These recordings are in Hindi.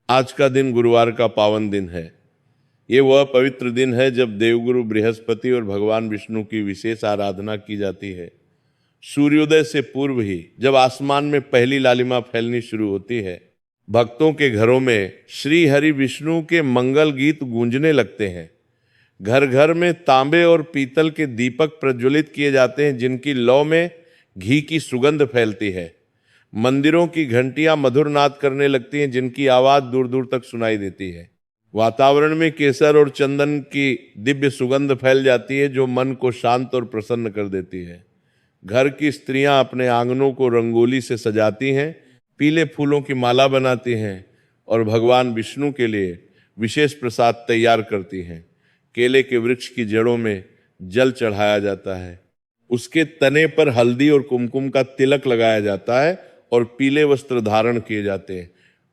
आज का दिन गुरुवार का पावन दिन है। ये वह पवित्र दिन है जब देवगुरु बृहस्पति और भगवान विष्णु की विशेष आराधना की जाती है। सूर्योदय से पूर्व ही जब आसमान में पहली लालिमा फैलनी शुरू होती है, भक्तों के घरों में श्री हरि विष्णु के मंगल गीत गूंजने लगते हैं। घर घर में तांबे और पीतल के दीपक प्रज्वलित किए जाते हैं, जिनकी लौ में घी की सुगंध फैलती है। मंदिरों की घंटियां मधुर नाद करने लगती हैं, जिनकी आवाज दूर दूर तक सुनाई देती है। वातावरण में केसर और चंदन की दिव्य सुगंध फैल जाती है, जो मन को शांत और प्रसन्न कर देती है। घर की स्त्रियां अपने आंगनों को रंगोली से सजाती हैं, पीले फूलों की माला बनाती हैं और भगवान विष्णु के लिए विशेष प्रसाद तैयार करती हैं। केले के वृक्ष की जड़ों में जल चढ़ाया जाता है, उसके तने पर हल्दी और कुमकुम का तिलक लगाया जाता है और पीले वस्त्र धारण किए जाते हैं।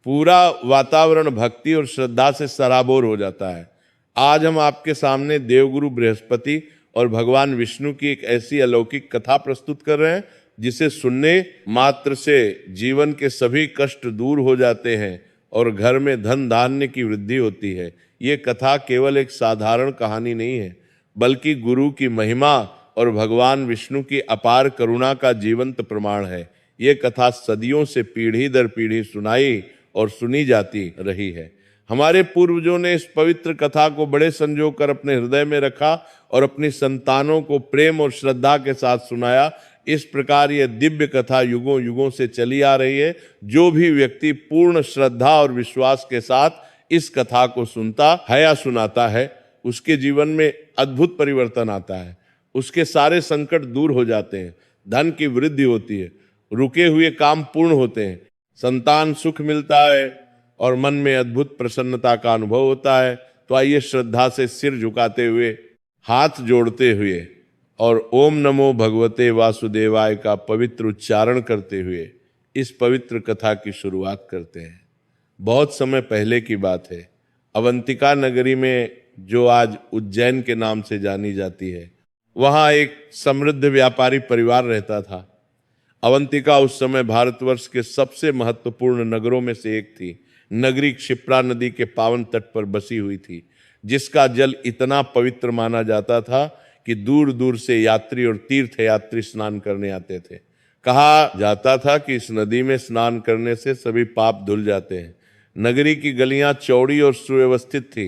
पूरा वातावरण भक्ति और श्रद्धा से सराबोर हो जाता है। आज हम आपके सामने देवगुरु बृहस्पति और भगवान विष्णु की एक ऐसी अलौकिक कथा प्रस्तुत कर रहे हैं, जिसे सुनने मात्र से जीवन के सभी कष्ट दूर हो जाते हैं और घर में धन धान्य की वृद्धि होती है। ये कथा केवल एक साधारण कहानी नहीं है, बल्कि गुरु की महिमा और भगवान विष्णु की अपार करुणा का जीवंत प्रमाण है। ये कथा सदियों से पीढ़ी दर पीढ़ी सुनाई और सुनी जाती रही है। हमारे पूर्वजों ने इस पवित्र कथा को बड़े संजो कर अपने हृदय में रखा और अपनी संतानों को प्रेम और श्रद्धा के साथ सुनाया। इस प्रकार यह दिव्य कथा युगों युगों से चली आ रही है। जो भी व्यक्ति पूर्ण श्रद्धा और विश्वास के साथ इस कथा को सुनता है या सुनाता है, उसके जीवन में अद्भुत परिवर्तन आता है। उसके सारे संकट दूर हो जाते हैं, धन की वृद्धि होती है, रुके हुए काम पूर्ण होते हैं, संतान सुख मिलता है और मन में अद्भुत प्रसन्नता का अनुभव होता है। तो आइए श्रद्धा से सिर झुकाते हुए, हाथ जोड़ते हुए और ओम नमो भगवते वासुदेवाय का पवित्र उच्चारण करते हुए इस पवित्र कथा की शुरुआत करते हैं। बहुत समय पहले की बात है। अवंतिका नगरी में, जो आज उज्जैन के नाम से जानी जाती है, वहाँ एक समृद्ध व्यापारी परिवार रहता था। अवंतिका उस समय भारतवर्ष के सबसे महत्वपूर्ण नगरों में से एक थी। नगरी क्षिप्रा नदी के पावन तट पर बसी हुई थी, जिसका जल इतना पवित्र माना जाता था कि दूर दूर से यात्री और तीर्थ यात्री स्नान करने आते थे। कहा जाता था कि इस नदी में स्नान करने से सभी पाप धुल जाते हैं। नगरी की गलियां चौड़ी और सुव्यवस्थित थी।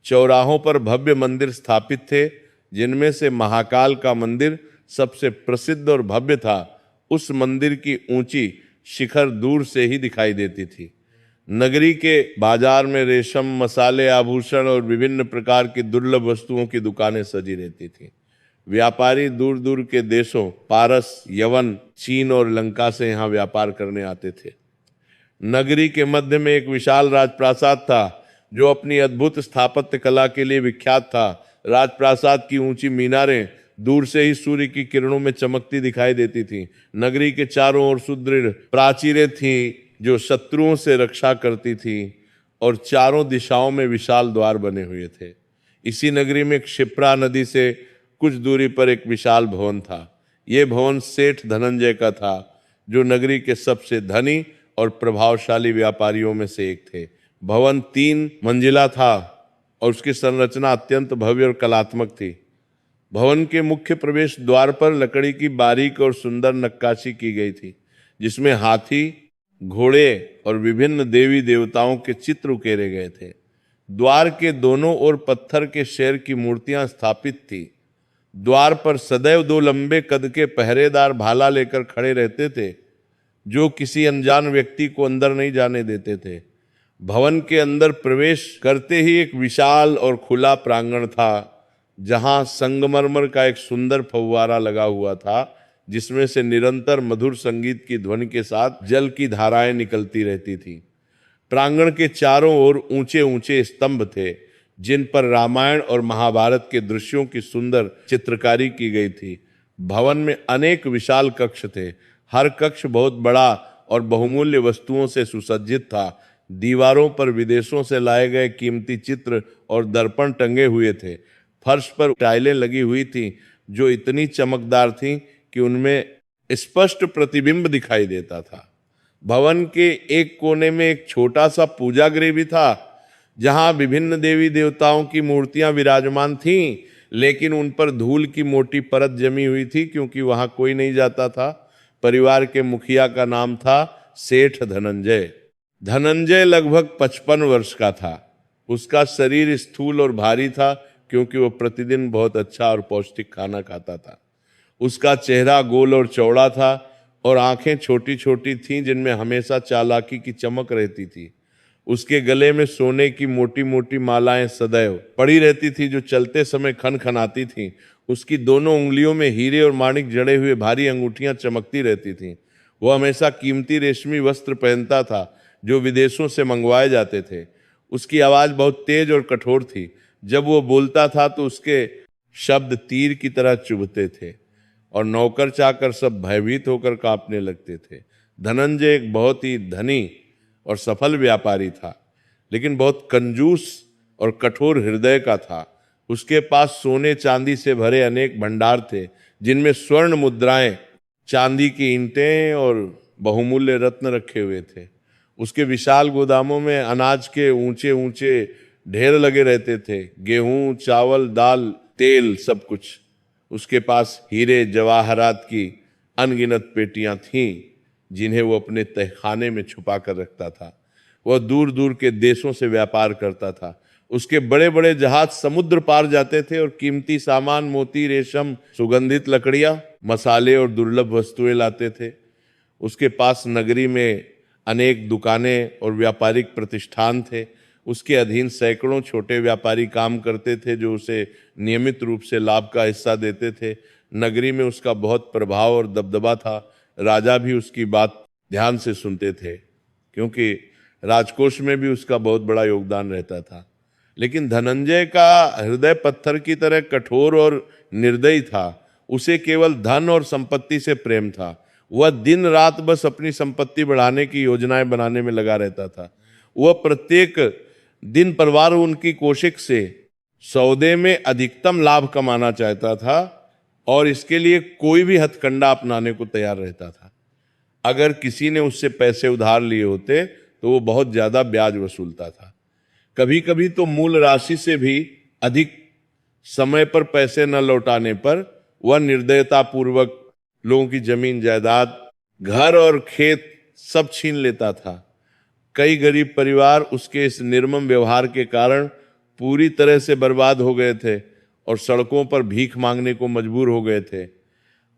चौराहों पर भव्य मंदिर स्थापित थे, जिनमें से महाकाल का मंदिर सबसे प्रसिद्ध और भव्य था। उस मंदिर की ऊंची शिखर दूर से ही दिखाई देती थी। नगरी के बाजार में रेशम, मसाले, आभूषण और विभिन्न प्रकार की दुर्लभ वस्तुओं की दुकानें सजी रहती थीं। व्यापारी दूर दूर के देशों, पारस, यवन, चीन और लंका से यहाँ व्यापार करने आते थे। नगरी के मध्य में एक विशाल राजप्रासाद था, जो अपनी अद्भुत स्थापत्य कला के लिए विख्यात था। राजप्रासाद की ऊंची मीनारें दूर से ही सूर्य की किरणों में चमकती दिखाई देती थीं। नगरी के चारों ओर सुदृढ़ प्राचीरें थीं, जो शत्रुओं से रक्षा करती थीं, और चारों दिशाओं में विशाल द्वार बने हुए थे। इसी नगरी में क्षिप्रा नदी से कुछ दूरी पर एक विशाल भवन था। यह भवन सेठ धनंजय का था, जो नगरी के सबसे धनी और प्रभावशाली व्यापारियों में से एक थे। भवन 3 मंजिला था और उसकी संरचना अत्यंत भव्य और कलात्मक थी। भवन के मुख्य प्रवेश द्वार पर लकड़ी की बारीक और सुंदर नक्काशी की गई थी, जिसमें हाथी, घोड़े और विभिन्न देवी देवताओं के चित्र उकेरे गए थे। द्वार के दोनों ओर पत्थर के शेर की मूर्तियां स्थापित थी। द्वार पर सदैव 2 लंबे कद के पहरेदार भाला लेकर खड़े रहते थे, जो किसी अनजान व्यक्ति को अंदर नहीं जाने देते थे। भवन के अंदर प्रवेश करते ही एक विशाल और खुला प्रांगण था, जहां संगमरमर का एक सुंदर फव्वारा लगा हुआ था, जिसमें से निरंतर मधुर संगीत की ध्वनि के साथ जल की धाराएं निकलती रहती थीं। प्रांगण के चारों ओर ऊंचे ऊंचे स्तंभ थे, जिन पर रामायण और महाभारत के दृश्यों की सुंदर चित्रकारी की गई थी। भवन में अनेक विशाल कक्ष थे। हर कक्ष बहुत बड़ा और बहुमूल्य वस्तुओं से सुसज्जित था। दीवारों पर विदेशों से लाए गए कीमती चित्र और दर्पण टंगे हुए थे। फर्श पर टाइलें लगी हुई थीं, जो इतनी चमकदार थीं कि उनमें स्पष्ट प्रतिबिंब दिखाई देता था। भवन के एक कोने में एक छोटा सा पूजा गृह भी था, जहां विभिन्न देवी देवताओं की मूर्तियां विराजमान थीं, लेकिन उन पर धूल की मोटी परत जमी हुई थी, क्योंकि वहां कोई नहीं जाता था। परिवार के मुखिया का नाम था सेठ धनंजय। धनंजय लगभग 55 वर्ष का था। उसका शरीर स्थूल और भारी था, क्योंकि वो प्रतिदिन बहुत अच्छा और पौष्टिक खाना खाता था। उसका चेहरा गोल और चौड़ा था और आंखें छोटी छोटी थीं, जिनमें हमेशा चालाकी की चमक रहती थी। उसके गले में सोने की मोटी मोटी मालाएं सदैव पड़ी रहती थी, जो चलते समय खनखनाती थीं। उसकी दोनों उंगलियों में हीरे और माणिक जड़े हुए भारी अंगूठियां चमकती रहती थीं। वह हमेशा कीमती रेशमी वस्त्र पहनता था, जो विदेशों से मंगवाए जाते थे। उसकी आवाज बहुत तेज और कठोर थी। जब वो बोलता था तो उसके शब्द तीर की तरह चुभते थे और नौकर चाकर सब भयभीत होकर कांपने लगते थे। धनंजय एक बहुत ही धनी और सफल व्यापारी था, लेकिन बहुत कंजूस और कठोर हृदय का था। उसके पास सोने चांदी से भरे अनेक भंडार थे, जिनमें स्वर्ण मुद्राएं, चांदी की ईंटें और बहुमूल्य रत्न रखे हुए थे। उसके विशाल गोदामों में अनाज के ऊंचे ऊंचे ढेर लगे रहते थे, गेहूं, चावल, दाल, तेल, सब कुछ। उसके पास हीरे जवाहरात की अनगिनत पेटियां थीं, जिन्हें वो अपने तहखाने में छुपा कर रखता था। वह दूर दूर के देशों से व्यापार करता था। उसके बड़े बड़े जहाज समुद्र पार जाते थे और कीमती सामान, मोती, रेशम, सुगंधित लकड़ियां, मसाले और दुर्लभ वस्तुएं लाते थे। उसके पास नगरी में अनेक दुकानें और व्यापारिक प्रतिष्ठान थे। उसके अधीन सैकड़ों छोटे व्यापारी काम करते थे, जो उसे नियमित रूप से लाभ का हिस्सा देते थे। नगरी में उसका बहुत प्रभाव और दबदबा था। राजा भी उसकी बात ध्यान से सुनते थे, क्योंकि राजकोष में भी उसका बहुत बड़ा योगदान रहता था। लेकिन धनंजय का हृदय पत्थर की तरह कठोर और निर्दयी था। उसे केवल धन और संपत्ति से प्रेम था। वह दिन रात बस अपनी संपत्ति बढ़ाने की योजनाएं बनाने में लगा रहता था। वह प्रत्येक दिन परिवार उनकी कोशिश से सौदे में अधिकतम लाभ कमाना चाहता था और इसके लिए कोई भी हथकंडा अपनाने को तैयार रहता था। अगर किसी ने उससे पैसे उधार लिए होते तो वो बहुत ज्यादा ब्याज वसूलता था। कभी कभी तो मूल राशि से भी अधिक समय पर पैसे न लौटाने पर वह निर्दयता पूर्वक लोगों की जमीन जायदाद, घर और खेत सब छीन लेता था। कई गरीब परिवार उसके इस निर्मम व्यवहार के कारण पूरी तरह से बर्बाद हो गए थे और सड़कों पर भीख मांगने को मजबूर हो गए थे।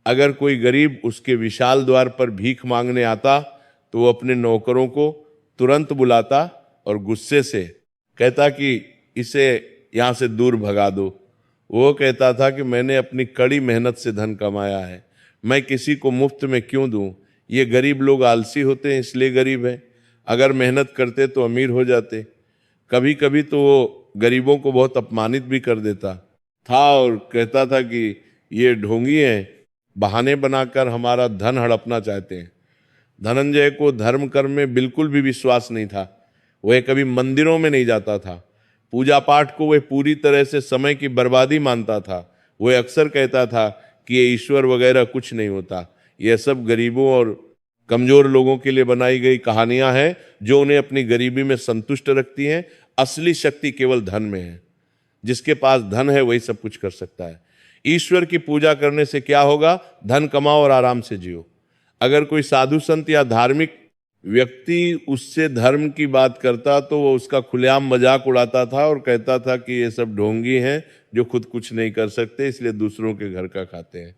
अगर कोई गरीब उसके विशाल द्वार पर भीख मांगने आता तो वो अपने नौकरों को तुरंत बुलाता और गुस्से से कहता कि इसे यहाँ से दूर भगा दो। वो कहता था कि मैंने अपनी कड़ी मेहनत से धन कमाया है, मैं किसी को मुफ्त में क्यों दूं? ये गरीब लोग आलसी होते हैं, इसलिए गरीब हैं। अगर मेहनत करते तो अमीर हो जाते। कभी कभी तो वो गरीबों को बहुत अपमानित भी कर देता था और कहता था कि ये ढोंगी हैं, बहाने बनाकर हमारा धन हड़पना चाहते हैं। धनंजय को धर्म कर्म में बिल्कुल भी विश्वास नहीं था। वह कभी मंदिरों में नहीं जाता था। पूजा पाठ को वह पूरी तरह से समय की बर्बादी मानता था। वह अक्सर कहता था कि ये ईश्वर वगैरह कुछ नहीं होता, यह सब गरीबों और कमजोर लोगों के लिए बनाई गई कहानियां हैं, जो उन्हें अपनी गरीबी में संतुष्ट रखती हैं। असली शक्ति केवल धन में है। जिसके पास धन है वही सब कुछ कर सकता है। ईश्वर की पूजा करने से क्या होगा? धन कमाओ और आराम से जियो। अगर कोई साधु संत या धार्मिक व्यक्ति उससे धर्म की बात करता तो वो उसका खुलेआम मजाक उड़ाता था और कहता था कि ये सब ढोंगी हैं जो खुद कुछ नहीं कर सकते, इसलिए दूसरों के घर का खाते हैं।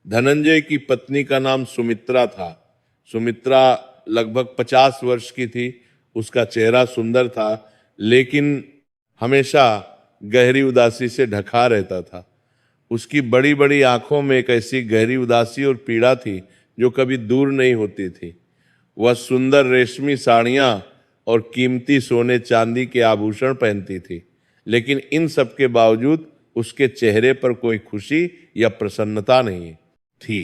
धनंजय की पत्नी का नाम सुमित्रा था। सुमित्रा लगभग 50 वर्ष की थी। उसका चेहरा सुंदर था, लेकिन हमेशा गहरी उदासी से ढका रहता था। उसकी बड़ी बड़ी आंखों में एक ऐसी गहरी उदासी और पीड़ा थी जो कभी दूर नहीं होती थी। वह सुंदर रेशमी साड़ियां और कीमती सोने चांदी के आभूषण पहनती थी, लेकिन इन सब के बावजूद उसके चेहरे पर कोई खुशी या प्रसन्नता नहीं थी।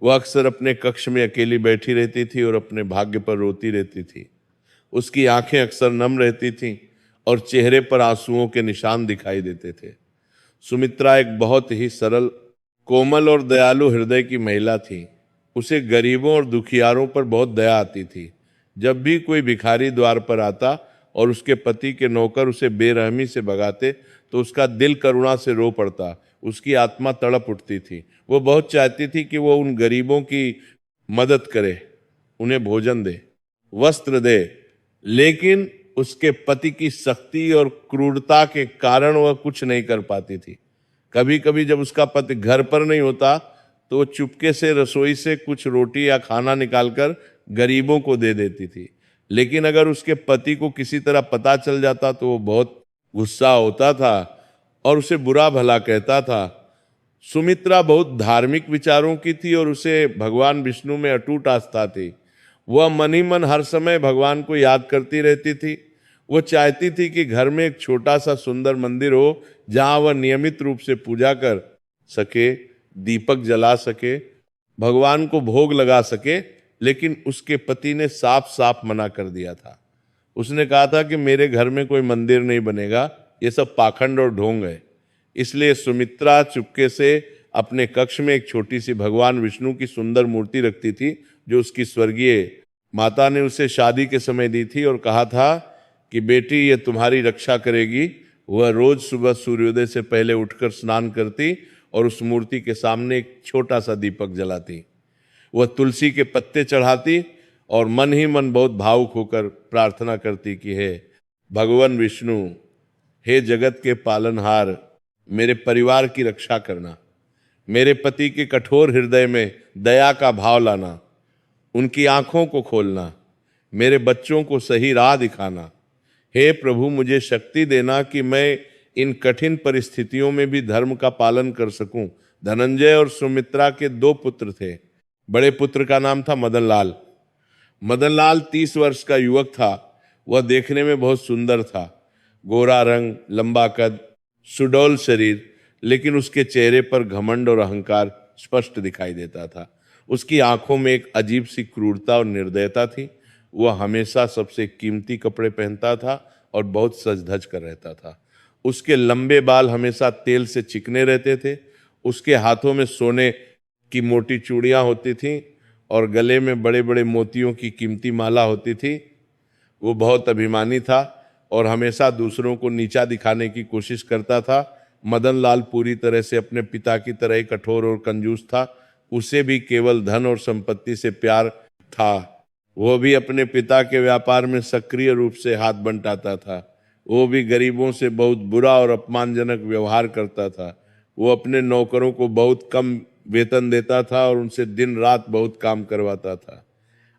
वह अक्सर अपने कक्ष में अकेली बैठी रहती थी और अपने भाग्य पर रोती रहती थी। उसकी आंखें अक्सर नम रहती थीं और चेहरे पर आंसुओं के निशान दिखाई देते थे। सुमित्रा एक बहुत ही सरल, कोमल और दयालु हृदय की महिला थी। उसे गरीबों और दुखियारों पर बहुत दया आती थी। जब भी कोई भिखारी द्वार पर आता और उसके पति के नौकर उसे बेरहमी से भगाते तो उसका दिल करुणा से रो पड़ता, उसकी आत्मा तड़प उठती थी। वो बहुत चाहती थी कि वो उन गरीबों की मदद करे, उन्हें भोजन दे, वस्त्र दे, लेकिन उसके पति की सख्ती और क्रूरता के कारण वह कुछ नहीं कर पाती थी। कभी कभी जब उसका पति घर पर नहीं होता तो वो चुपके से रसोई से कुछ रोटी या खाना निकालकर गरीबों को दे देती थी। लेकिन अगर उसके पति को किसी तरह पता चल जाता तो वो बहुत गुस्सा होता था और उसे बुरा भला कहता था। सुमित्रा बहुत धार्मिक विचारों की थी और उसे भगवान विष्णु में अटूट आस्था थी। वह मन ही मन हर समय भगवान को याद करती रहती थी। वह चाहती थी कि घर में एक छोटा सा सुंदर मंदिर हो जहां वह नियमित रूप से पूजा कर सके, दीपक जला सके, भगवान को भोग लगा सके। लेकिन उसके पति ने साफ साफ मना कर दिया था। उसने कहा था कि मेरे घर में कोई मंदिर नहीं बनेगा, ये सब पाखंड और ढोंग है। इसलिए सुमित्रा चुपके से अपने कक्ष में एक छोटी सी भगवान विष्णु की सुंदर मूर्ति रखती थी जो उसकी स्वर्गीय माता ने उसे शादी के समय दी थी और कहा था कि बेटी ये तुम्हारी रक्षा करेगी। वह रोज सुबह सूर्योदय से पहले उठकर स्नान करती और उस मूर्ति के सामने एक छोटा सा दीपक जलाती। वह तुलसी के पत्ते चढ़ाती और मन ही मन बहुत भावुक होकर प्रार्थना करती कि हे भगवान विष्णु, हे जगत के पालनहार, मेरे परिवार की रक्षा करना, मेरे पति के कठोर हृदय में दया का भाव लाना, उनकी आंखों को खोलना, मेरे बच्चों को सही राह दिखाना। हे प्रभु, मुझे शक्ति देना कि मैं इन कठिन परिस्थितियों में भी धर्म का पालन कर सकूं। धनंजय और सुमित्रा के 2 पुत्र थे। बड़े पुत्र का नाम था मदनलाल। मदनलाल 30 वर्ष का युवक था। वह देखने में बहुत सुंदर था, गोरा रंग, लंबा कद, सुडौल शरीर, लेकिन उसके चेहरे पर घमंड और अहंकार स्पष्ट दिखाई देता था। उसकी आंखों में एक अजीब सी क्रूरता और निर्दयता थी। वह हमेशा सबसे कीमती कपड़े पहनता था और बहुत सज धज कर रहता था। उसके लंबे बाल हमेशा तेल से चिकने रहते थे। उसके हाथों में सोने की मोटी चूड़ियां होती थीं और गले में बड़े बड़े मोतियों की कीमती माला होती थी। वो बहुत अभिमानी था और हमेशा दूसरों को नीचा दिखाने की कोशिश करता था। मदनलाल पूरी तरह से अपने पिता की तरह ही कठोर और कंजूस था। उसे भी केवल धन और संपत्ति से प्यार था। वो भी अपने पिता के व्यापार में सक्रिय रूप से हाथ बंटाता था। वो भी गरीबों से बहुत बुरा और अपमानजनक व्यवहार करता था। वो अपने नौकरों को बहुत कम वेतन देता था और उनसे दिन रात बहुत काम करवाता था।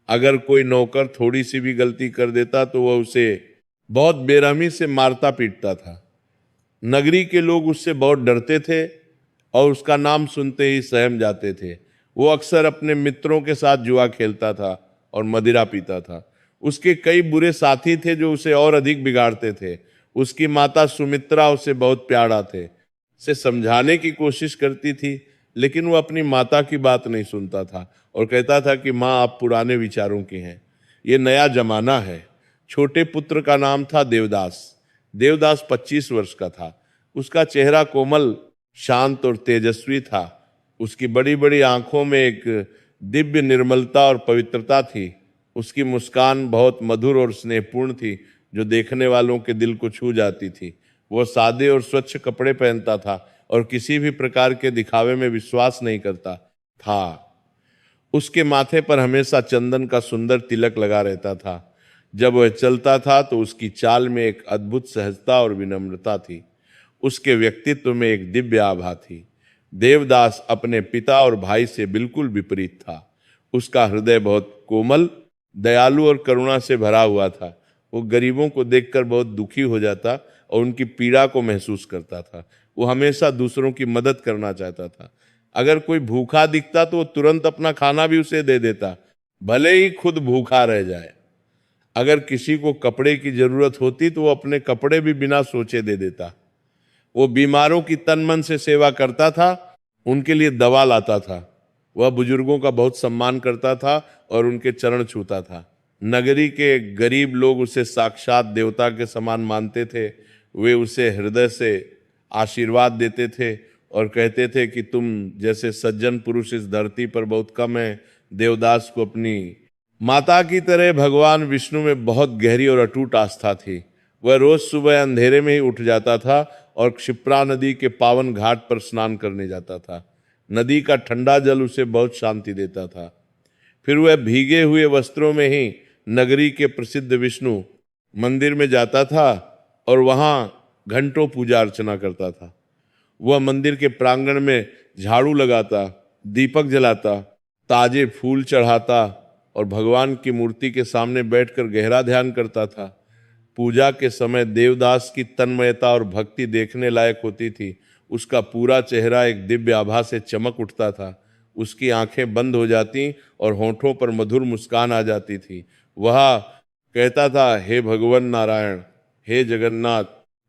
अगर कोई नौकर थोड़ी सी भी गलती कर देता तो वह उसे बहुत बेरहमी से मारता पीटता था। नगरी के लोग उससे बहुत डरते थे और उसका नाम सुनते ही सहम जाते थे। वो अक्सर अपने मित्रों के साथ जुआ खेलता था और मदिरा पीता था। उसके कई बुरे साथी थे जो उसे और अधिक बिगाड़ते थे। उसकी माता सुमित्रा उसे बहुत प्यारा थे, उसे समझाने की कोशिश करती थी, लेकिन वो अपनी माता की बात नहीं सुनता था और कहता था कि माँ, आप पुराने विचारों की हैं, ये नया जमाना है। छोटे पुत्र का नाम था देवदास। देवदास 25 वर्ष का था। उसका चेहरा कोमल, शांत और तेजस्वी था। उसकी बड़ी बड़ी आंखों में एक दिव्य निर्मलता और पवित्रता थी। उसकी मुस्कान बहुत मधुर और स्नेहपूर्ण थी जो देखने वालों के दिल को छू जाती थी। वह सादे और स्वच्छ कपड़े पहनता था और किसी भी प्रकार के दिखावे में विश्वास नहीं करता था। उसके माथे पर हमेशा चंदन का सुंदर तिलक लगा रहता था। जब वह चलता था तो उसकी चाल में एक अद्भुत सहजता और विनम्रता थी। उसके व्यक्तित्व में एक दिव्य आभा थी। देवदास अपने पिता और भाई से बिल्कुल विपरीत था। उसका हृदय बहुत कोमल, दयालु और करुणा से भरा हुआ था। वो गरीबों को देखकर बहुत दुखी हो जाता और उनकी पीड़ा को महसूस करता था। वो हमेशा दूसरों की मदद करना चाहता था। अगर कोई भूखा दिखता तो वो तुरंत अपना खाना भी उसे दे देता, भले ही खुद भूखा रह जाए। अगर किसी को कपड़े की जरूरत होती तो वो अपने कपड़े भी बिना सोचे दे देता। वो बीमारों की तन मन से सेवा करता था, उनके लिए दवा लाता था। वह बुजुर्गों का बहुत सम्मान करता था और उनके चरण छूता था। नगरी के गरीब लोग उसे साक्षात देवता के समान मानते थे। वे उसे हृदय से आशीर्वाद देते थे और कहते थे कि तुम जैसे सज्जन पुरुष इस धरती पर बहुत कम हैं। देवदास को अपनी माता की तरह भगवान विष्णु में बहुत गहरी और अटूट आस्था थी। वह रोज सुबह अंधेरे में ही उठ जाता था और क्षिप्रा नदी के पावन घाट पर स्नान करने जाता था। नदी का ठंडा जल उसे बहुत शांति देता था। फिर वह भीगे हुए वस्त्रों में ही नगरी के प्रसिद्ध विष्णु मंदिर में जाता था और वहां घंटों पूजा अर्चना करता था। वह मंदिर के प्रांगण में झाड़ू लगाता, दीपक जलाता, ताजे फूल चढ़ाता और भगवान की मूर्ति के सामने बैठकर गहरा ध्यान करता था। पूजा के समय देवदास की तन्मयता और भक्ति देखने लायक होती थी। उसका पूरा चेहरा एक दिव्य आभा से चमक उठता था। उसकी आंखें बंद हो जाती और होठों पर मधुर मुस्कान आ जाती थी। वह कहता था, हे भगवान नारायण, हे जगन्नाथ,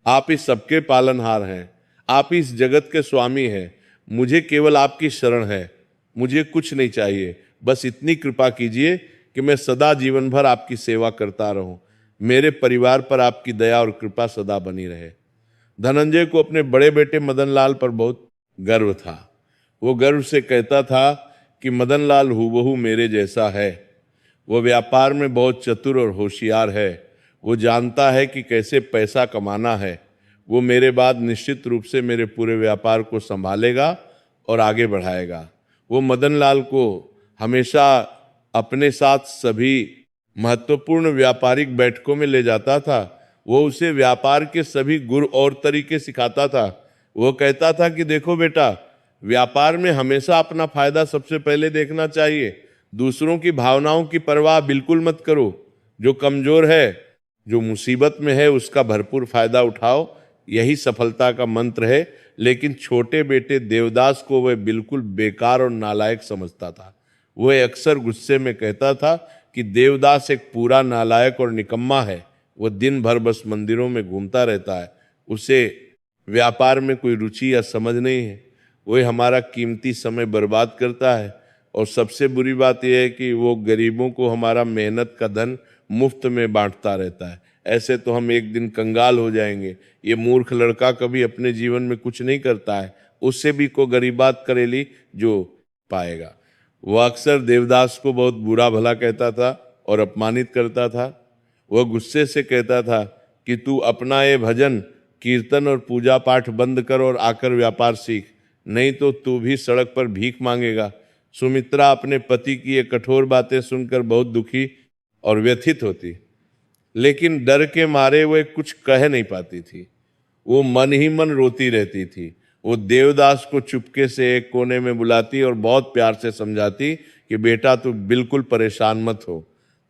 आप इस सबके पालनहार हैं, आप इस जगत के स्वामी हैं। मुझे केवल आपकी शरण है, मुझे कुछ नहीं चाहिए। बस इतनी कृपा कीजिए कि मैं सदा जीवन भर आपकी सेवा करता रहूं। मेरे परिवार पर आपकी दया और कृपा सदा बनी रहे। धनंजय को अपने बड़े बेटे मदनलाल पर बहुत गर्व था। वो गर्व से कहता था कि मदनलाल हूबहू मेरे जैसा है। वो व्यापार में बहुत चतुर और होशियार है। वो जानता है कि कैसे पैसा कमाना है। वो मेरे बाद निश्चित रूप से मेरे पूरे व्यापार को संभालेगा और आगे बढ़ाएगा। वो मदनलाल को हमेशा अपने साथ सभी महत्वपूर्ण व्यापारिक बैठकों में ले जाता था। वो उसे व्यापार के सभी गुर और तरीके सिखाता था। वो कहता था कि देखो बेटा, व्यापार में हमेशा अपना फायदा सबसे पहले देखना चाहिए। दूसरों की भावनाओं की परवाह बिल्कुल मत करो। जो कमजोर है, जो मुसीबत में है, उसका भरपूर फायदा उठाओ। यही सफलता का मंत्र है। लेकिन छोटे बेटे देवदास को वह बिल्कुल बेकार और नालायक समझता था। वह अक्सर गुस्से में कहता था कि देवदास एक पूरा नालायक और निकम्मा है। वह दिन भर बस मंदिरों में घूमता रहता है। उसे व्यापार में कोई रुचि या समझ नहीं है। वह हमारा कीमती समय बर्बाद करता है और सबसे बुरी बात यह है कि वो गरीबों को हमारा मेहनत का धन मुफ्त में बांटता रहता है। ऐसे तो हम एक दिन कंगाल हो जाएंगे। ये मूर्ख लड़का कभी अपने जीवन में कुछ नहीं करता है, उससे भी को गरीबात करेली जो पाएगा। वह अक्सर देवदास को बहुत बुरा भला कहता था और अपमानित करता था। वह गुस्से से कहता था कि तू अपना ये भजन कीर्तन और पूजा पाठ बंद कर और आकर व्यापार सीख, नहीं तो तू भी सड़क पर भीख मांगेगा। सुमित्रा अपने पति की ये कठोर बातें सुनकर बहुत दुखी और व्यथित होती, लेकिन डर के मारे वह कुछ कह नहीं पाती थी। वो मन ही मन रोती रहती थी। वो देवदास को चुपके से एक कोने में बुलाती और बहुत प्यार से समझाती कि बेटा तू बिल्कुल परेशान मत हो।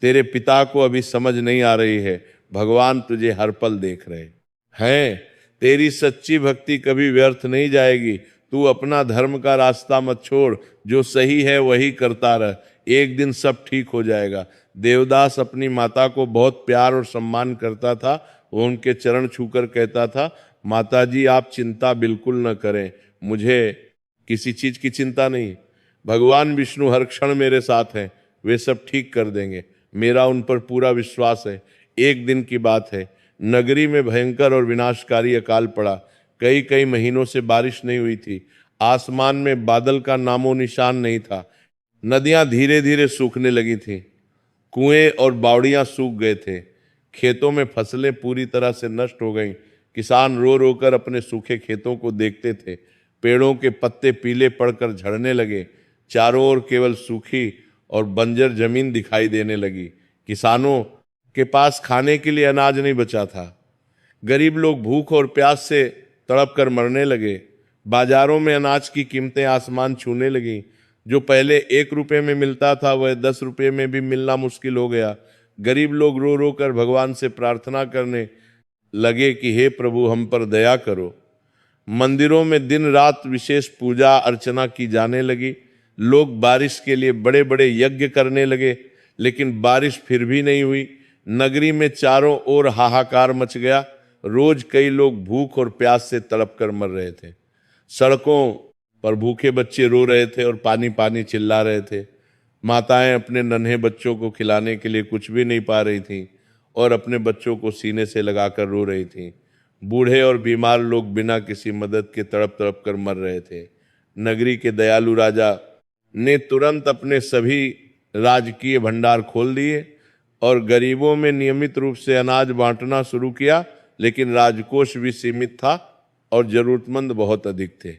तेरे पिता को अभी समझ नहीं आ रही है। भगवान तुझे हर पल देख रहे हैं। तेरी सच्ची भक्ति कभी व्यर्थ नहीं जाएगी। तू अपना धर्म का रास्ता मत छोड़। जो सही है वही करता रह। एक दिन सब ठीक हो जाएगा। देवदास अपनी माता को बहुत प्यार और सम्मान करता था। वो उनके चरण छूकर कहता था, माताजी आप चिंता बिल्कुल न करें। मुझे किसी चीज की चिंता नहीं। भगवान विष्णु हर क्षण मेरे साथ हैं। वे सब ठीक कर देंगे। मेरा उन पर पूरा विश्वास है। एक दिन की बात है, नगरी में भयंकर और विनाशकारी अकाल पड़ा। कई कई महीनों से बारिश नहीं हुई थी। आसमान में बादल का नामो निशान नहीं था। नदियां धीरे धीरे सूखने लगी थीं। कुएं और बावड़ियां सूख गए थे। खेतों में फसलें पूरी तरह से नष्ट हो गईं। किसान रो रो कर अपने सूखे खेतों को देखते थे। पेड़ों के पत्ते पीले पड़कर झड़ने लगे। चारों ओर केवल सूखी और बंजर जमीन दिखाई देने लगी। किसानों के पास खाने के लिए अनाज नहीं बचा था। गरीब लोग भूख और प्यास से तड़प कर मरने लगे। बाजारों में अनाज की कीमतें आसमान छूने लगीं। जो पहले 1 रुपये में मिलता था वह 10 रुपये में भी मिलना मुश्किल हो गया। गरीब लोग रो रो कर भगवान से प्रार्थना करने लगे कि हे प्रभु हम पर दया करो। मंदिरों में दिन रात विशेष पूजा अर्चना की जाने लगी। लोग बारिश के लिए बड़े बड़े यज्ञ करने लगे, लेकिन बारिश फिर भी नहीं हुई। नगरी में चारों ओर हाहाकार मच गया। रोज कई लोग भूख और प्यास से तड़प कर मर रहे थे। सड़कों पर भूखे बच्चे रो रहे थे और पानी पानी चिल्ला रहे थे। माताएं अपने नन्हे बच्चों को खिलाने के लिए कुछ भी नहीं पा रही थीं और अपने बच्चों को सीने से लगाकर रो रही थीं। बूढ़े और बीमार लोग बिना किसी मदद के तड़प तड़प कर मर रहे थे। नगरी के दयालु राजा ने तुरंत अपने सभी राजकीय भंडार खोल दिए और गरीबों में नियमित रूप से अनाज बांटना शुरू किया, लेकिन राजकोष भी सीमित था और जरूरतमंद बहुत अधिक थे।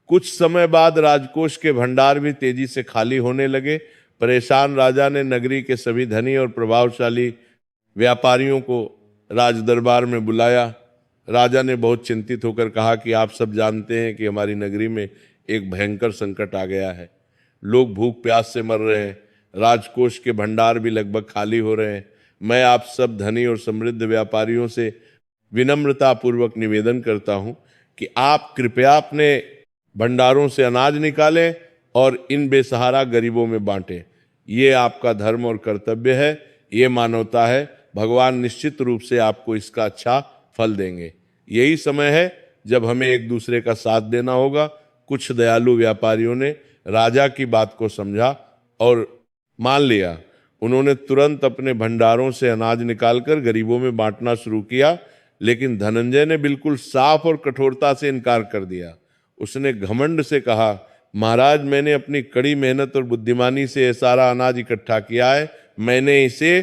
कुछ समय बाद राजकोष के भंडार भी तेजी से खाली होने लगे। परेशान राजा ने नगरी के सभी धनी और प्रभावशाली व्यापारियों को राज दरबार में बुलाया। राजा ने बहुत चिंतित होकर कहा कि आप सब जानते हैं कि हमारी नगरी में एक भयंकर संकट आ गया है। लोग भूख प्यास से मर रहे हैं, राजकोष के भंडार भी लगभग खाली हो रहे हैं। मैं आप सब धनी और समृद्ध व्यापारियों से विनम्रतापूर्वक निवेदन करता हूं कि आप कृपया अपने भंडारों से अनाज निकालें और इन बेसहारा गरीबों में बांटें। ये आपका धर्म और कर्तव्य है, ये मानवता है। भगवान निश्चित रूप से आपको इसका अच्छा फल देंगे। यही समय है जब हमें एक दूसरे का साथ देना होगा। कुछ दयालु व्यापारियों ने राजा की बात को समझा और मान लिया। उन्होंने तुरंत अपने भंडारों से अनाज निकालकर गरीबों में बांटना शुरू किया, लेकिन धनंजय ने बिल्कुल साफ और कठोरता से इनकार कर दिया। उसने घमंड से कहा, महाराज, मैंने अपनी कड़ी मेहनत और बुद्धिमानी से यह सारा अनाज इकट्ठा किया है। मैंने इसे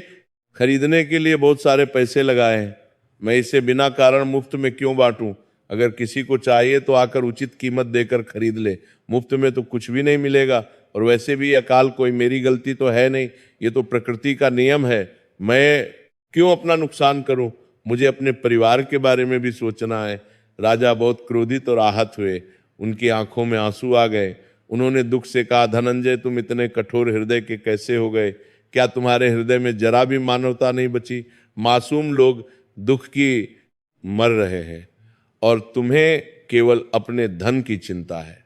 खरीदने के लिए बहुत सारे पैसे लगाए हैं। मैं इसे बिना कारण मुफ्त में क्यों बांटूं? अगर किसी को चाहिए तो आकर उचित कीमत देकर खरीद ले। मुफ्त में तो कुछ भी नहीं मिलेगा, और वैसे भी अकाल कोई मेरी गलती तो है नहीं, ये तो प्रकृति का नियम है। मैं क्यों अपना नुकसान करूं? मुझे अपने परिवार के बारे में भी सोचना है। राजा बहुत क्रोधित और आहत हुए। उनकी आंखों में आंसू आ गए। उन्होंने दुख से कहा, धनंजय, तुम इतने कठोर हृदय के कैसे हो गए? क्या तुम्हारे हृदय में जरा भी मानवता नहीं बची? मासूम लोग दुख की मर रहे हैं और तुम्हें केवल अपने धन की चिंता है।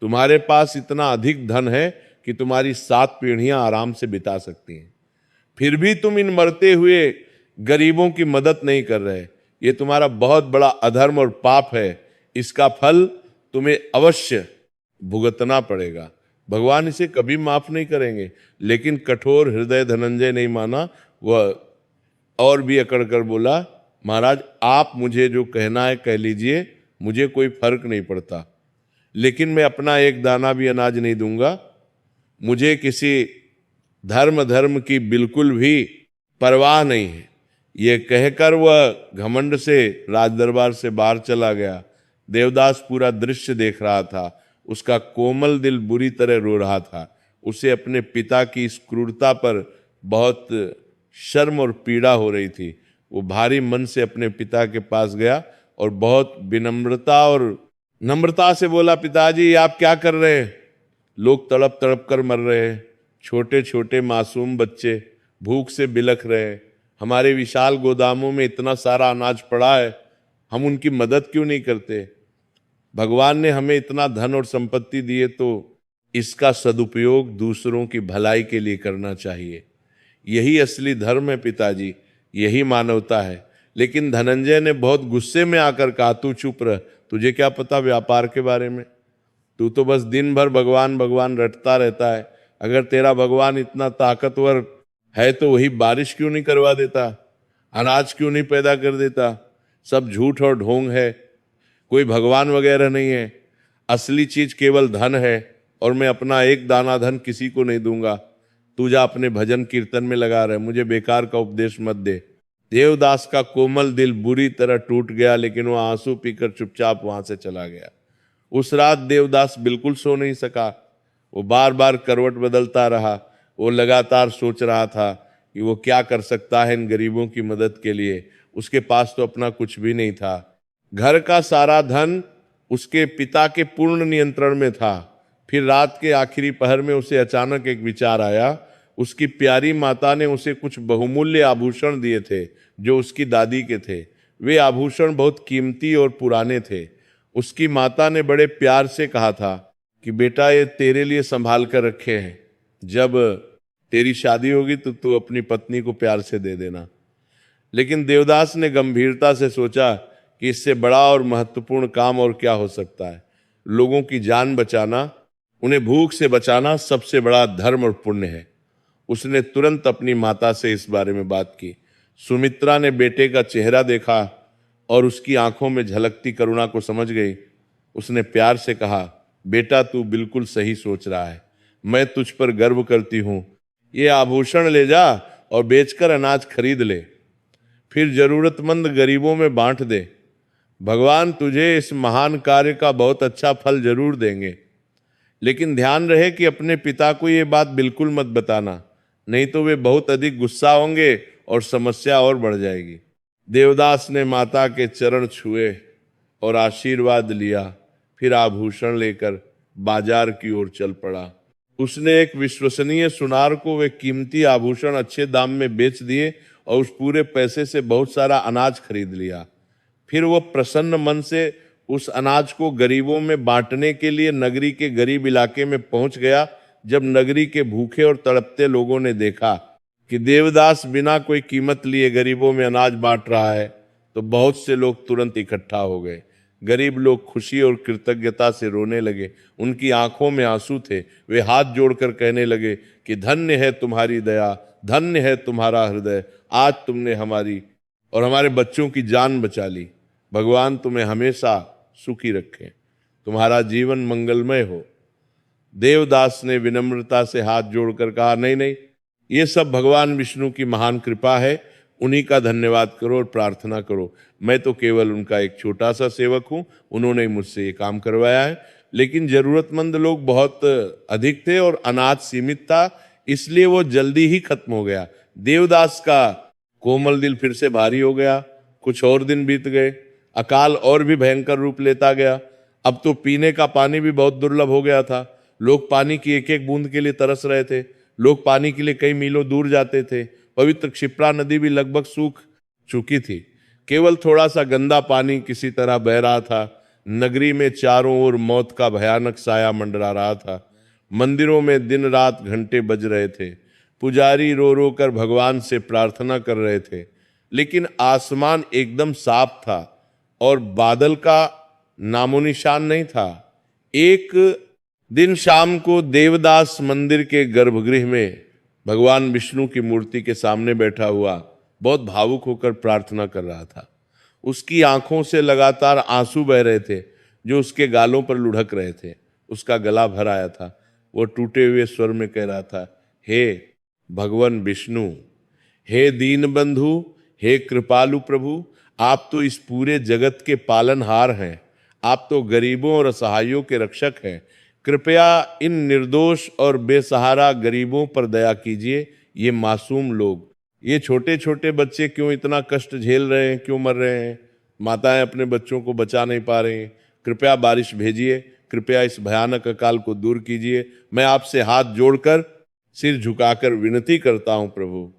तुम्हारे पास इतना अधिक धन है कि तुम्हारी 7 पीढ़ियां आराम से बिता सकती हैं, फिर भी तुम इन मरते हुए गरीबों की मदद नहीं कर रहे। ये तुम्हारा बहुत बड़ा अधर्म और पाप है। इसका फल तुम्हें अवश्य भुगतना पड़ेगा। भगवान इसे कभी माफ नहीं करेंगे। लेकिन कठोर हृदय धनंजय नहीं माना। वह और भी अकड़ कर बोला, महाराज, आप मुझे जो कहना है कह लीजिए, मुझे कोई फर्क नहीं पड़ता, लेकिन मैं अपना एक दाना भी अनाज नहीं दूंगा। मुझे किसी धर्म की बिल्कुल भी परवाह नहीं है। ये कहकर वह घमंड से राजदरबार से बाहर चला गया। देवदास पूरा दृश्य देख रहा था। उसका कोमल दिल बुरी तरह रो रहा था। उसे अपने पिता की इस क्रूरता पर बहुत शर्म और पीड़ा हो रही थी। वो भारी मन से अपने पिता के पास गया और बहुत विनम्रता और नम्रता से बोला, पिताजी, आप क्या कर रहे हैं? लोग तड़प तड़प कर मर रहे हैं। छोटे छोटे मासूम बच्चे भूख से बिलख रहे हैं। हमारे विशाल गोदामों में इतना सारा अनाज पड़ा है, हम उनकी मदद क्यों नहीं करते? भगवान ने हमें इतना धन और संपत्ति दी है तो इसका सदुपयोग दूसरों की भलाई के लिए करना चाहिए। यही असली धर्म है पिताजी, यही मानवता है। लेकिन धनंजय ने बहुत गुस्से में आकर कहा, तू चुप रह, तुझे क्या पता व्यापार के बारे में? तू तो बस दिन भर भगवान भगवान रटता रहता है। अगर तेरा भगवान इतना ताकतवर है तो वही बारिश क्यों नहीं करवा देता? अनाज क्यों नहीं पैदा कर देता? सब झूठ और ढोंग है। कोई भगवान वगैरह नहीं है। असली चीज केवल धन है, और मैं अपना एक दाना धन किसी को नहीं दूंगा। तू जा अपने भजन कीर्तन में लगा रहे, मुझे बेकार का उपदेश मत दे। देवदास का कोमल दिल बुरी तरह टूट गया, लेकिन वह आंसू पीकर चुपचाप वहां से चला गया। उस रात देवदास बिल्कुल सो नहीं सका। वो बार बार करवट बदलता रहा। वो लगातार सोच रहा था कि वो क्या कर सकता है इन गरीबों की मदद के लिए। उसके पास तो अपना कुछ भी नहीं था। घर का सारा धन उसके पिता के पूर्ण नियंत्रण में था। फिर रात के आखिरी पहर में उसे अचानक एक विचार आया। उसकी प्यारी माता ने उसे कुछ बहुमूल्य आभूषण दिए थे जो उसकी दादी के थे। वे आभूषण बहुत कीमती और पुराने थे। उसकी माता ने बड़े प्यार से कहा था कि बेटा, ये तेरे लिए संभाल कर रखे हैं। जब तेरी शादी होगी तो तू अपनी पत्नी को प्यार से दे देना। लेकिन देवदास ने गंभीरता से सोचा कि इससे बड़ा और महत्वपूर्ण काम और क्या हो सकता है। लोगों की जान बचाना, उन्हें भूख से बचाना सबसे बड़ा धर्म और पुण्य है। उसने तुरंत अपनी माता से इस बारे में बात की। सुमित्रा ने बेटे का चेहरा देखा और उसकी आंखों में झलकती करुणा को समझ गई। उसने प्यार से कहा, बेटा, तू बिल्कुल सही सोच रहा है। मैं तुझ पर गर्व करती हूँ। ये आभूषण ले जा और बेचकर अनाज खरीद ले, फिर जरूरतमंद गरीबों में बांट दे। भगवान तुझे इस महान कार्य का बहुत अच्छा फल जरूर देंगे, लेकिन ध्यान रहे कि अपने पिता को ये बात बिल्कुल मत बताना, नहीं तो वे बहुत अधिक गुस्सा होंगे और समस्या और बढ़ जाएगी। देवदास ने माता के चरण छुए और आशीर्वाद लिया, फिर आभूषण लेकर बाजार की ओर चल पड़ा। उसने एक विश्वसनीय सुनार को वे कीमती आभूषण अच्छे दाम में बेच दिए और उस पूरे पैसे से बहुत सारा अनाज खरीद लिया। फिर वो प्रसन्न मन से उस अनाज को गरीबों में बांटने के लिए नगरी के गरीब इलाके में पहुंच गया। जब नगरी के भूखे और तड़पते लोगों ने देखा कि देवदास बिना कोई कीमत लिए गरीबों में अनाज बांट रहा है, तो बहुत से लोग तुरंत इकट्ठा हो गए। गरीब लोग खुशी और कृतज्ञता से रोने लगे, उनकी आंखों में आंसू थे। वे हाथ जोड़कर कहने लगे कि धन्य है तुम्हारी दया, धन्य है तुम्हारा हृदय, आज तुमने हमारी और हमारे बच्चों की जान बचा ली। भगवान तुम्हें हमेशा सुखी रखें, तुम्हारा जीवन मंगलमय हो। देवदास ने विनम्रता से हाथ जोड़कर कहा, नहीं नहीं, ये सब भगवान विष्णु की महान कृपा है, उन्हीं का धन्यवाद करो और प्रार्थना करो। मैं तो केवल उनका एक छोटा सा सेवक हूं, उन्होंने मुझसे ये काम करवाया है। लेकिन जरूरतमंद लोग बहुत अधिक थे और अनाज सीमित था, इसलिए वो जल्दी ही खत्म हो गया। देवदास का कोमल दिल फिर से भारी हो गया। कुछ और दिन बीत गए, अकाल और भी भयंकर रूप लेता गया। अब तो पीने का पानी भी बहुत दुर्लभ हो गया था। लोग पानी की एक एक बूंद के लिए तरस रहे थे। लोग पानी के लिए कई मीलों दूर जाते थे। पवित्र क्षिप्रा नदी भी लगभग सूख चुकी थी, केवल थोड़ा सा गंदा पानी किसी तरह बह रहा था। नगरी में चारों ओर मौत का भयानक साया मंडरा रहा था। मंदिरों में दिन रात घंटे बज रहे थे। पुजारी रो रो कर भगवान से प्रार्थना कर रहे थे, लेकिन आसमान एकदम साफ था और बादल का नामो निशान नहीं था। एक दिन शाम को देवदास मंदिर के गर्भगृह में भगवान विष्णु की मूर्ति के सामने बैठा हुआ बहुत भावुक होकर प्रार्थना कर रहा था। उसकी आंखों से लगातार आंसू बह रहे थे जो उसके गालों पर लुढ़क रहे थे। उसका गला भर आया था। वो टूटे हुए स्वर में कह रहा था, हे भगवान विष्णु, हे दीन बंधु, हे कृपालु प्रभु, आप तो इस पूरे जगत के पालनहार हैं। आप तो गरीबों और असहायों के रक्षक हैं। कृपया इन निर्दोष और बेसहारा गरीबों पर दया कीजिए। ये मासूम लोग, ये छोटे छोटे बच्चे क्यों इतना कष्ट झेल रहे हैं, क्यों मर रहे हैं? माताएं अपने बच्चों को बचा नहीं पा रही हैं। कृपया बारिश भेजिए, कृपया इस भयानक अकाल को दूर कीजिए। मैं आपसे हाथ जोड़कर सिर झुकाकर विनती करता हूं प्रभु।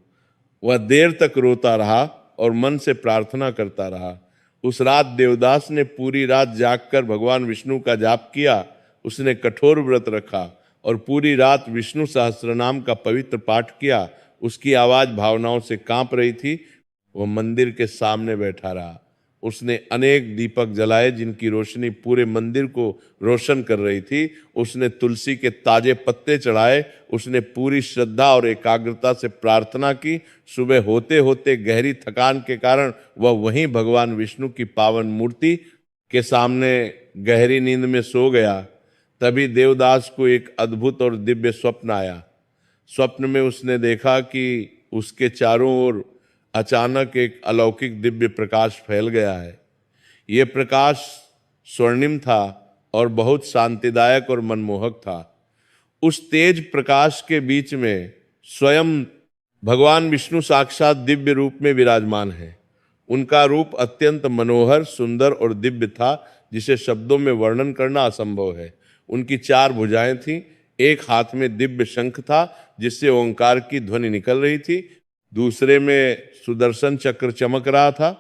वह देर तक रोता रहा और मन से प्रार्थना करता रहा। उस रात देवदास ने पूरी रात जागकर भगवान विष्णु का जाप किया। उसने कठोर व्रत रखा और पूरी रात विष्णु सहस्त्रनाम का पवित्र पाठ किया। उसकी आवाज भावनाओं से कांप रही थी। वह मंदिर के सामने बैठा रहा। उसने अनेक दीपक जलाए जिनकी रोशनी पूरे मंदिर को रोशन कर रही थी। उसने तुलसी के ताजे पत्ते चढ़ाए। उसने पूरी श्रद्धा और एकाग्रता से प्रार्थना की। सुबह होते होते गहरी थकान के कारण वह वहीं भगवान विष्णु की पावन मूर्ति के सामने गहरी नींद में सो गया। तभी देवदास को एक अद्भुत और दिव्य स्वप्न आया। स्वप्न में उसने देखा कि उसके चारों ओर अचानक एक अलौकिक दिव्य प्रकाश फैल गया है। यह प्रकाश स्वर्णिम था और बहुत शांतिदायक और मनमोहक था। उस तेज प्रकाश के बीच में स्वयं भगवान विष्णु साक्षात दिव्य रूप में विराजमान है। उनका रूप अत्यंत मनोहर, सुंदर और दिव्य था, जिसे शब्दों में वर्णन करना असंभव है। उनकी 4 भुजाएं थीं। एक हाथ में दिव्य शंख था जिससे ओंकार की ध्वनि निकल रही थी। दूसरे में सुदर्शन चक्र चमक रहा था।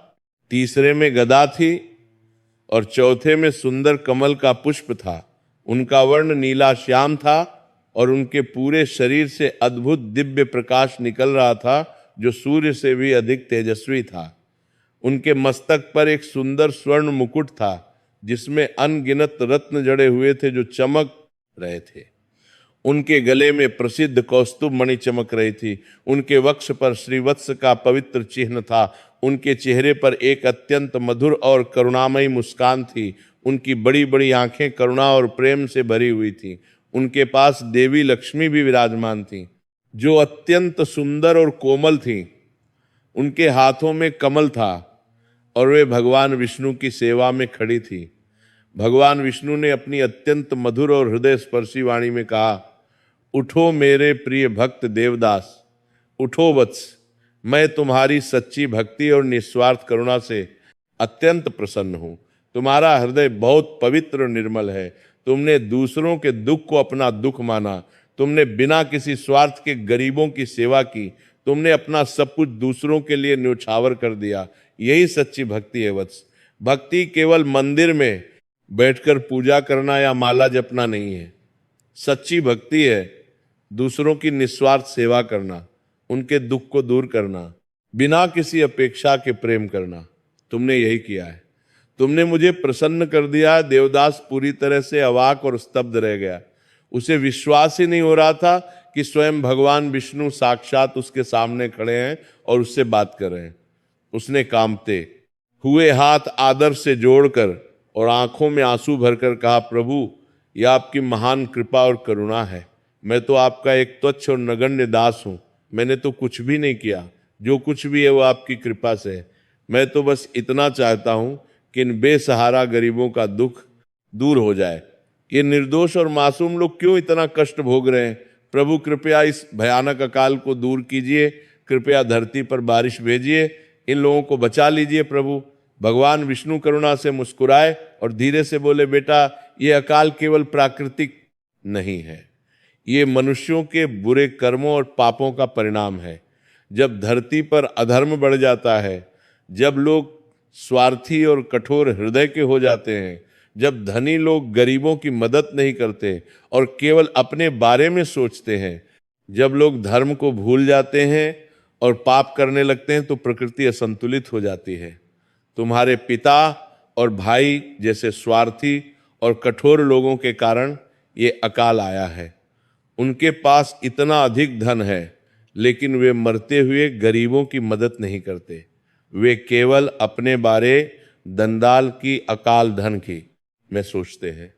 तीसरे में गदा थी और चौथे में सुंदर कमल का पुष्प था। उनका वर्ण नीला श्याम था और उनके पूरे शरीर से अद्भुत दिव्य प्रकाश निकल रहा था जो सूर्य से भी अधिक तेजस्वी था। उनके मस्तक पर एक सुंदर स्वर्ण मुकुट था जिसमें अनगिनत रत्न जड़े हुए थे जो चमक रहे थे। उनके गले में प्रसिद्ध कौस्तुभ मणि चमक रही थी। उनके वक्ष पर श्रीवत्स का पवित्र चिन्ह था। उनके चेहरे पर एक अत्यंत मधुर और करुणामयी मुस्कान थी। उनकी बड़ी बड़ी आंखें करुणा और प्रेम से भरी हुई थीं। उनके पास देवी लक्ष्मी भी विराजमान थीं। जो अत्यंत सुंदर और कोमल थीं, उनके हाथों में कमल था और वे भगवान विष्णु की सेवा में खड़ी थी। भगवान विष्णु ने अपनी अत्यंत मधुर और हृदय स्पर्शी वाणी में कहा, उठो मेरे प्रिय भक्त देवदास, उठो वत्स, मैं तुम्हारी सच्ची भक्ति और निस्वार्थ करुणा से अत्यंत प्रसन्न हूं। तुम्हारा हृदय बहुत पवित्र और निर्मल है। तुमने दूसरों के दुख को अपना दुख माना। तुमने बिना किसी स्वार्थ के गरीबों की सेवा की। तुमने अपना सब कुछ दूसरों के लिए न्योछावर कर दिया। यही सच्ची भक्ति है वत्स। भक्ति केवल मंदिर में बैठकर पूजा करना या माला जपना नहीं है। सच्ची भक्ति है दूसरों की निस्वार्थ सेवा करना, उनके दुख को दूर करना, बिना किसी अपेक्षा के प्रेम करना। तुमने यही किया है। तुमने मुझे प्रसन्न कर दिया। देवदास पूरी तरह से अवाक और स्तब्ध रह गया। उसे विश्वास ही नहीं हो रहा था कि स्वयं भगवान विष्णु साक्षात उसके सामने खड़े हैं और उससे बात कर रहे हैं। उसने कांपते हुए हाथ आदर से जोड़कर और आंखों में आंसू भरकर कहा, प्रभु, यह आपकी महान कृपा और करुणा है। मैं तो आपका एक तुच्छ और नगण्य दास हूं। मैंने तो कुछ भी नहीं किया। जो कुछ भी है वो आपकी कृपा से है। मैं तो बस इतना चाहता हूं कि इन बेसहारा गरीबों का दुख दूर हो जाए। ये निर्दोष और मासूम लोग क्यों इतना कष्ट भोग रहे हैं? प्रभु, कृपया इस भयानक अकाल को दूर कीजिए। कृपया धरती पर बारिश भेजिए। इन लोगों को बचा लीजिए प्रभु। भगवान विष्णु करुणा से मुस्कुराए और धीरे से बोले, बेटा, ये अकाल केवल प्राकृतिक नहीं है, ये मनुष्यों के बुरे कर्मों और पापों का परिणाम है। जब धरती पर अधर्म बढ़ जाता है, जब लोग स्वार्थी और कठोर हृदय के हो जाते हैं, जब धनी लोग गरीबों की मदद नहीं करते और केवल अपने बारे में सोचते हैं, जब लोग धर्म को भूल जाते हैं और पाप करने लगते हैं, तो प्रकृति असंतुलित हो जाती है। तुम्हारे पिता और भाई जैसे स्वार्थी और कठोर लोगों के कारण ये अकाल आया है। उनके पास इतना अधिक धन है, लेकिन वे मरते हुए गरीबों की मदद नहीं करते। वे केवल अपने बारे दंदाल की अकाल धन की में सोचते हैं।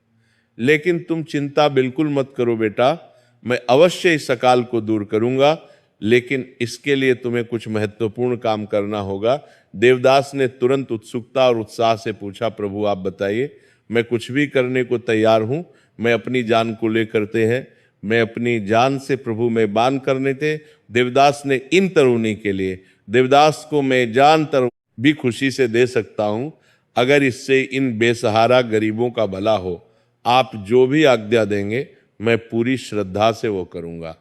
लेकिन तुम चिंता बिल्कुल मत करो बेटा, मैं अवश्य इस अकाल को दूर करूंगा, लेकिन इसके लिए तुम्हें कुछ महत्वपूर्ण काम करना होगा। देवदास ने तुरंत उत्सुकता और उत्साह से पूछा, प्रभु आप बताइए, मैं कुछ भी करने को तैयार हूं। मैं अपनी जान को लेकर मैं अपनी जान से प्रभु में बान करने थे। देवदास ने इन तरुणी के लिए, देवदास को मैं जान तर भी खुशी से दे सकता हूं अगर इससे इन बेसहारा गरीबों का भला हो। आप जो भी आज्ञा देंगे मैं पूरी श्रद्धा से वो करूंगा।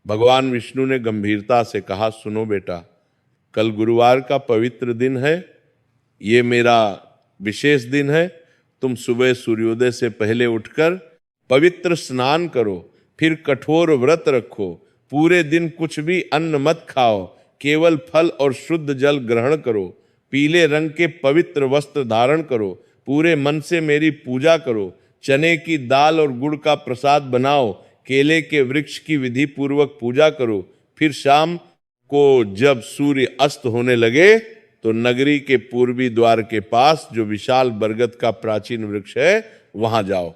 भगवान विष्णु ने गंभीरता से कहा, सुनो बेटा, कल गुरुवार का पवित्र दिन है। ये मेरा विशेष दिन है। तुम सुबह सूर्योदय से पहले उठकर पवित्र स्नान करो, फिर कठोर व्रत रखो। पूरे दिन कुछ भी अन्न मत खाओ, केवल फल और शुद्ध जल ग्रहण करो। पीले रंग के पवित्र वस्त्र धारण करो। पूरे मन से मेरी पूजा करो। चने की दाल और गुड़ का प्रसाद बनाओ। केले के वृक्ष की विधि पूर्वक पूजा करो। फिर शाम को जब सूर्य अस्त होने लगे तो नगरी के पूर्वी द्वार के पास जो विशाल बरगद का प्राचीन वृक्ष है वहां जाओ।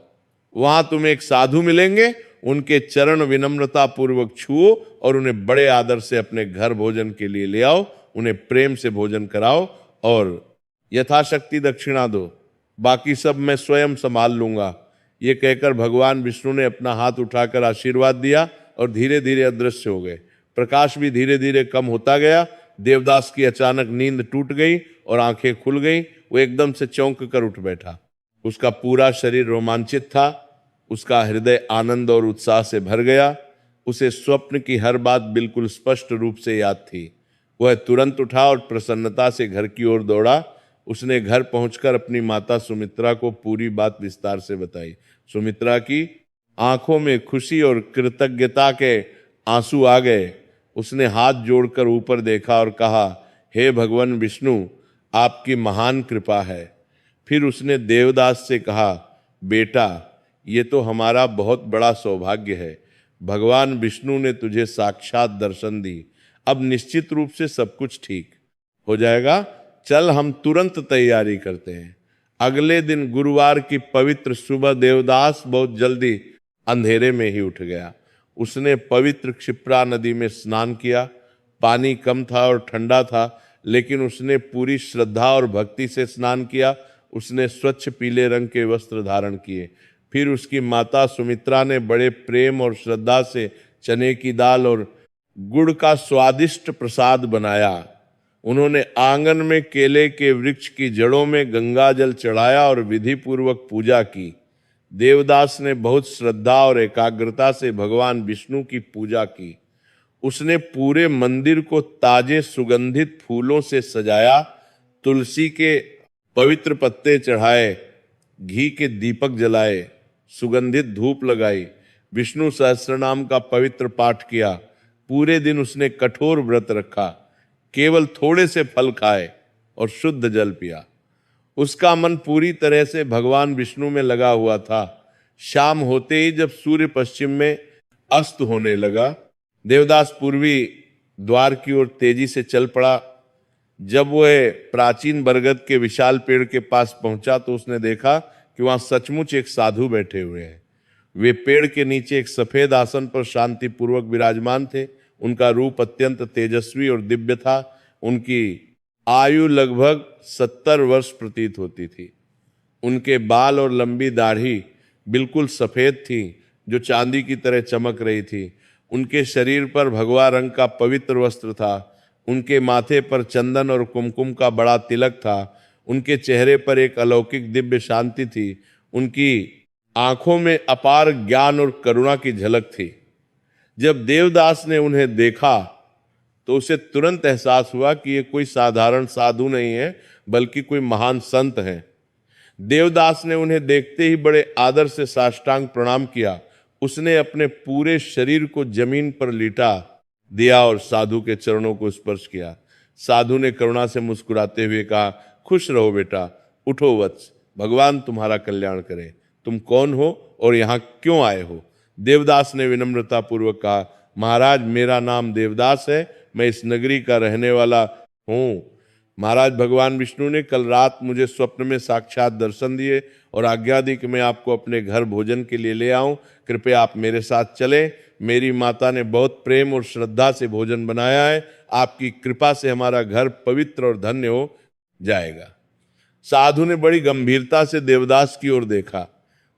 वहां तुम्हें एक साधु मिलेंगे। उनके चरण विनम्रता पूर्वक छुओ और उन्हें बड़े आदर से अपने घर भोजन के लिए ले आओ। उन्हें प्रेम से भोजन कराओ और यथाशक्ति दक्षिणा दो। बाकी सब मैं स्वयं संभाल लूंगा। ये कहकर भगवान विष्णु ने अपना हाथ उठाकर आशीर्वाद दिया और धीरे धीरे अदृश्य हो गए। प्रकाश भी धीरे धीरे कम होता गया। देवदास की अचानक नींद टूट गई और आंखें खुल गईं। वो एकदम से चौंक कर उठ बैठा। उसका पूरा शरीर रोमांचित था। उसका हृदय आनंद और उत्साह से भर गया। उसे स्वप्न की हर बात बिल्कुल स्पष्ट रूप से याद थी। वह तुरंत उठा और प्रसन्नता से घर की ओर दौड़ा। उसने घर पहुंचकर अपनी माता सुमित्रा को पूरी बात विस्तार से बताई। सुमित्रा की आंखों में खुशी और कृतज्ञता के आंसू आ गए। उसने हाथ जोड़कर ऊपर देखा और कहा, हे भगवान विष्णु, आपकी महान कृपा है। फिर उसने देवदास से कहा, बेटा, ये तो हमारा बहुत बड़ा सौभाग्य है। भगवान विष्णु ने तुझे साक्षात दर्शन दी। अब निश्चित रूप से सब कुछ ठीक हो जाएगा। चल हम तुरंत तैयारी करते हैं। अगले दिन गुरुवार की पवित्र सुबह देवदास बहुत जल्दी अंधेरे में ही उठ गया। उसने पवित्र क्षिप्रा नदी में स्नान किया। पानी कम था और ठंडा था, लेकिन उसने पूरी श्रद्धा और भक्ति से स्नान किया। उसने स्वच्छ पीले रंग के वस्त्र धारण किए। फिर उसकी माता सुमित्रा ने बड़े प्रेम और श्रद्धा से चने की दाल और गुड़ का स्वादिष्ट प्रसाद बनाया। उन्होंने आंगन में केले के वृक्ष की जड़ों में गंगा जल चढ़ाया और विधि पूर्वक पूजा की। देवदास ने बहुत श्रद्धा और एकाग्रता से भगवान विष्णु की पूजा की। उसने पूरे मंदिर को ताजे सुगंधित फूलों से सजाया, तुलसी के पवित्र पत्ते चढ़ाए, घी के दीपक जलाए, सुगंधित धूप लगाई, विष्णु सहस्त्रनाम का पवित्र पाठ किया। पूरे दिन उसने कठोर व्रत रखा, केवल थोड़े से फल खाए और शुद्ध जल पिया। उसका मन पूरी तरह से भगवान विष्णु में लगा हुआ था। शाम होते ही जब सूर्य पश्चिम में अस्त होने लगा, देवदास पूर्वी द्वार की ओर तेजी से चल पड़ा। जब वह प्राचीन बरगद के विशाल पेड़ के पास पहुंचा तो उसने देखा कि वहां सचमुच एक साधु बैठे हुए हैं। वे पेड़ के नीचे एक सफेद आसन पर शांति पूर्वक विराजमान थे। उनका रूप अत्यंत तेजस्वी और दिव्य था। उनकी आयु लगभग 70 वर्ष प्रतीत होती थी। उनके बाल और लंबी दाढ़ी बिल्कुल सफेद थी, जो चांदी की तरह चमक रही थी। उनके शरीर पर भगवा रंग का पवित्र वस्त्र था। उनके माथे पर चंदन और कुमकुम का बड़ा तिलक था। उनके चेहरे पर एक अलौकिक दिव्य शांति थी। उनकी आंखों में अपार ज्ञान और करुणा की झलक थी। जब देवदास ने उन्हें देखा तो उसे तुरंत एहसास हुआ कि ये कोई साधारण साधु नहीं है, बल्कि कोई महान संत है। देवदास ने उन्हें देखते ही बड़े आदर से साष्टांग प्रणाम किया। उसने अपने पूरे शरीर को जमीन पर लिटा दिया और साधु के चरणों को स्पर्श किया। साधु ने करुणा से मुस्कुराते हुए कहा, खुश रहो बेटा, उठो वत्स, भगवान तुम्हारा कल्याण करे। तुम कौन हो और यहाँ क्यों आए हो? देवदास ने विनम्रता पूर्वक कहा, महाराज मेरा नाम देवदास है, मैं इस नगरी का रहने वाला हूँ। महाराज भगवान विष्णु ने कल रात मुझे स्वप्न में साक्षात दर्शन दिए और आज्ञा दी कि मैं आपको अपने घर भोजन के लिए ले आऊं। कृपया आप मेरे साथ चलें। मेरी माता ने बहुत प्रेम और श्रद्धा से भोजन बनाया है। आपकी कृपा से हमारा घर पवित्र और धन्य हो जाएगा। साधु ने बड़ी गंभीरता से देवदास की ओर देखा।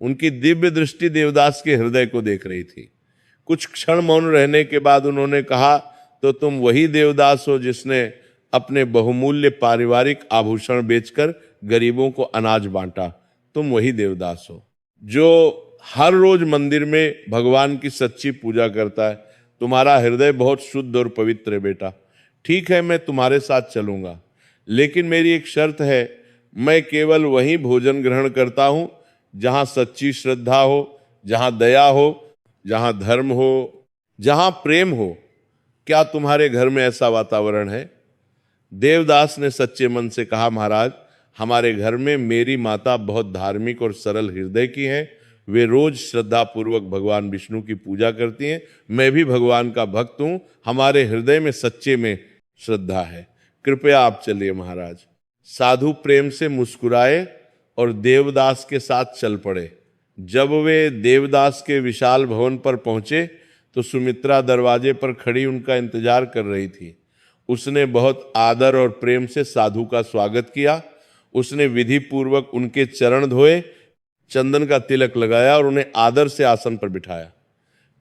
उनकी दिव्य दृष्टि देवदास के हृदय को देख रही थी। कुछ क्षण मौन रहने के बाद उन्होंने कहा, तो तुम वही देवदास हो जिसने अपने बहुमूल्य पारिवारिक आभूषण बेचकर गरीबों को अनाज बांटा। तुम वही देवदास हो जो हर रोज मंदिर में भगवान की सच्ची पूजा करता है। तुम्हारा हृदय बहुत शुद्ध और पवित्र है बेटा। ठीक है, मैं तुम्हारे साथ चलूंगा, लेकिन मेरी एक शर्त है। मैं केवल वही भोजन ग्रहण करता हूं जहां सच्ची श्रद्धा हो, जहां दया हो, जहां धर्म हो, जहां प्रेम हो। क्या तुम्हारे घर में ऐसा वातावरण है? देवदास ने सच्चे मन से कहा, महाराज हमारे घर में मेरी माता बहुत धार्मिक और सरल हृदय की हैं। वे रोज श्रद्धा पूर्वक भगवान विष्णु की पूजा करती हैं। मैं भी भगवान का भक्त हूं। हमारे हृदय में सच्चे में श्रद्धा है। कृपया आप चलिए महाराज। साधु प्रेम से मुस्कुराए और देवदास के साथ चल पड़े। जब वे देवदास के विशाल भवन पर पहुंचे तो सुमित्रा दरवाजे पर खड़ी उनका इंतजार कर रही थी। उसने बहुत आदर और प्रेम से साधु का स्वागत किया। उसने विधि पूर्वक उनके चरण धोए, चंदन का तिलक लगाया और उन्हें आदर से आसन पर बिठाया।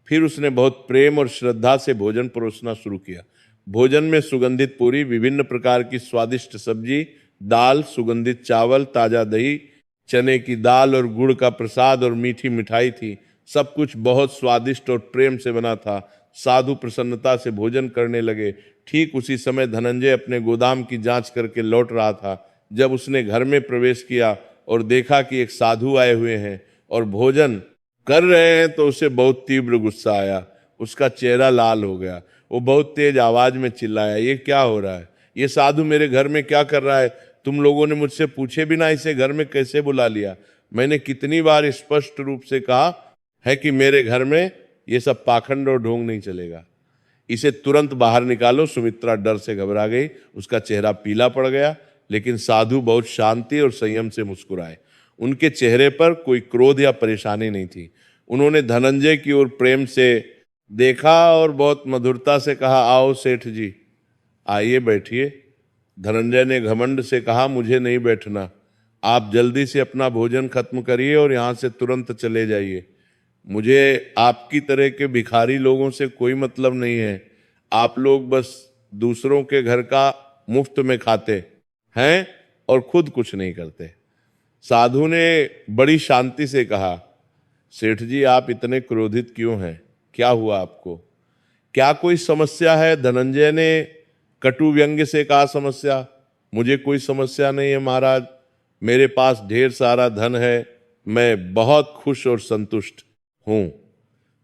फिर उसने बहुत प्रेम और श्रद्धा से भोजन परोसना शुरू किया। भोजन में सुगंधित पूरी, विभिन्न प्रकार की स्वादिष्ट सब्जी, दाल, सुगंधित चावल, ताजा दही, चने की दाल और गुड़ का प्रसाद और मीठी मिठाई थी। सब कुछ बहुत स्वादिष्ट और प्रेम से बना था। साधु प्रसन्नता से भोजन करने लगे। ठीक उसी समय धनंजय अपने गोदाम की जांच करके लौट रहा था। जब उसने घर में प्रवेश किया और देखा कि एक साधु आए हुए हैं और भोजन कर रहे हैं तो उसे बहुत तीव्र गुस्सा आया। उसका चेहरा लाल हो गया। वो बहुत तेज आवाज में चिल्लाया, ये क्या हो रहा है? ये साधु मेरे घर में क्या कर रहा है? तुम लोगों ने मुझसे पूछे बिना इसे घर में कैसे बुला लिया? मैंने कितनी बार स्पष्ट रूप से कहा है कि मेरे घर में ये सब पाखंड और ढोंग नहीं चलेगा। इसे तुरंत बाहर निकालो। सुमित्रा डर से घबरा गई। उसका चेहरा पीला पड़ गया, लेकिन साधु बहुत शांति और संयम से मुस्कुराए। उनके चेहरे पर कोई क्रोध या परेशानी नहीं थी। उन्होंने धनंजय की ओर प्रेम से देखा और बहुत मधुरता से कहा, आओ सेठ जी, आइए बैठिए। धनंजय ने घमंड से कहा, मुझे नहीं बैठना, आप जल्दी से अपना भोजन खत्म करिए और यहाँ से तुरंत चले जाइए। मुझे आपकी तरह के भिखारी लोगों से कोई मतलब नहीं है। आप लोग बस दूसरों के घर का मुफ्त में खाते हैं और खुद कुछ नहीं करते। साधु ने बड़ी शांति से कहा, सेठ जी आप इतने क्रोधित क्यों हैं? क्या हुआ आपको? क्या कोई समस्या है? धनंजय ने कटु व्यंग्य से कहा, समस्या? मुझे कोई समस्या नहीं है महाराज, मेरे पास ढेर सारा धन है, मैं बहुत खुश और संतुष्ट हूं।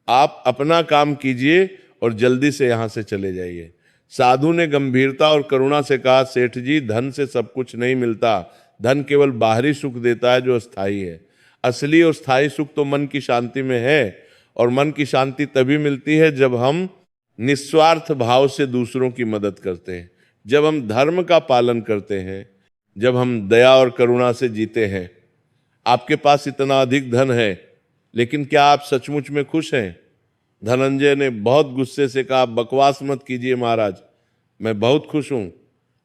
आप अपना काम कीजिए और जल्दी से यहां से चले जाइए। साधु ने गंभीरता और करुणा से कहा, सेठ जी धन से सब कुछ नहीं मिलता, धन केवल बाहरी सुख देता है जो अस्थाई है। असली और स्थायी सुख तो मन की शांति में है, और मन की शांति तभी मिलती है जब हम निस्वार्थ भाव से दूसरों की मदद करते हैं, जब हम धर्म का पालन करते हैं, जब हम दया और करुणा से जीते हैं। आपके पास इतना अधिक धन है, लेकिन क्या आप सचमुच में खुश हैं? धनंजय ने बहुत गुस्से से कहा, बकवास मत कीजिए महाराज, मैं बहुत खुश हूं,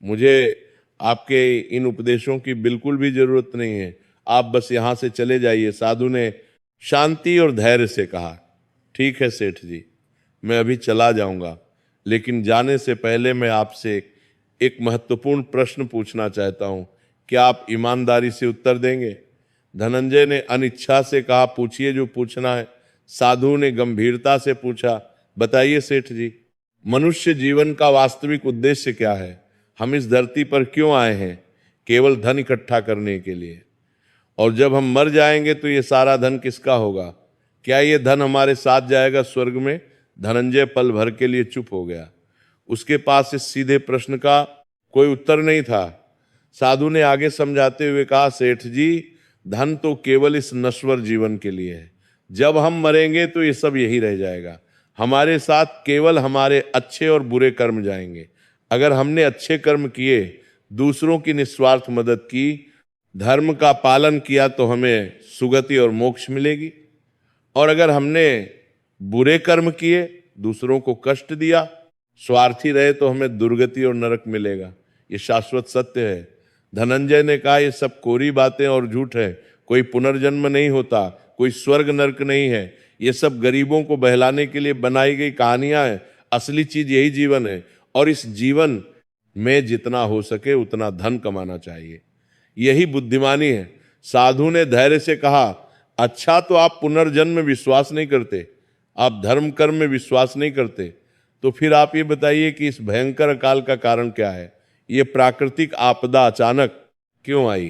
मुझे आपके इन उपदेशों की बिल्कुल भी जरूरत नहीं है, आप बस यहां से चले जाइए। साधु ने शांति और धैर्य से कहा, ठीक है सेठ जी, मैं अभी चला जाऊंगा, लेकिन जाने से पहले मैं आपसे एक महत्वपूर्ण प्रश्न पूछना चाहता हूं, क्या आप ईमानदारी से उत्तर देंगे? धनंजय ने अनिच्छा से कहा, पूछिए जो पूछना है। साधु ने गंभीरता से पूछा, बताइए सेठ जी, मनुष्य जीवन का वास्तविक उद्देश्य क्या है? हम इस धरती पर क्यों आए हैं? केवल धन इकट्ठा करने के लिए। और जब हम मर जाएंगे तो ये सारा धन किसका होगा? क्या ये धन हमारे साथ जाएगा स्वर्ग में? धनंजय पल भर के लिए चुप हो गया। उसके पास इस सीधे प्रश्न का कोई उत्तर नहीं था। साधु ने आगे समझाते हुए कहा, सेठ जी धन तो केवल इस नश्वर जीवन के लिए है, जब हम मरेंगे तो ये सब यही रह जाएगा, हमारे साथ केवल हमारे अच्छे और बुरे कर्म जाएंगे। अगर हमने अच्छे कर्म किए, दूसरों की निस्वार्थ मदद की, धर्म का पालन किया तो हमें सुगति और मोक्ष मिलेगी, और अगर हमने बुरे कर्म किए, दूसरों को कष्ट दिया, स्वार्थी रहे, तो हमें दुर्गति और नरक मिलेगा। ये शाश्वत सत्य है। धनंजय ने कहा, ये सब कोरी बातें और झूठ है, कोई पुनर्जन्म नहीं होता, कोई स्वर्ग नरक नहीं है, ये सब गरीबों को बहलाने के लिए बनाई गई कहानियां हैं। असली चीज यही जीवन है, और इस जीवन में जितना हो सके उतना धन कमाना चाहिए, यही बुद्धिमानी है। साधु ने धैर्य से कहा, अच्छा तो आप पुनर्जन्म में विश्वास नहीं करते, आप धर्म कर्म में विश्वास नहीं करते, तो फिर आप ये बताइए कि इस भयंकर अकाल का कारण क्या है? ये प्राकृतिक आपदा अचानक क्यों आई?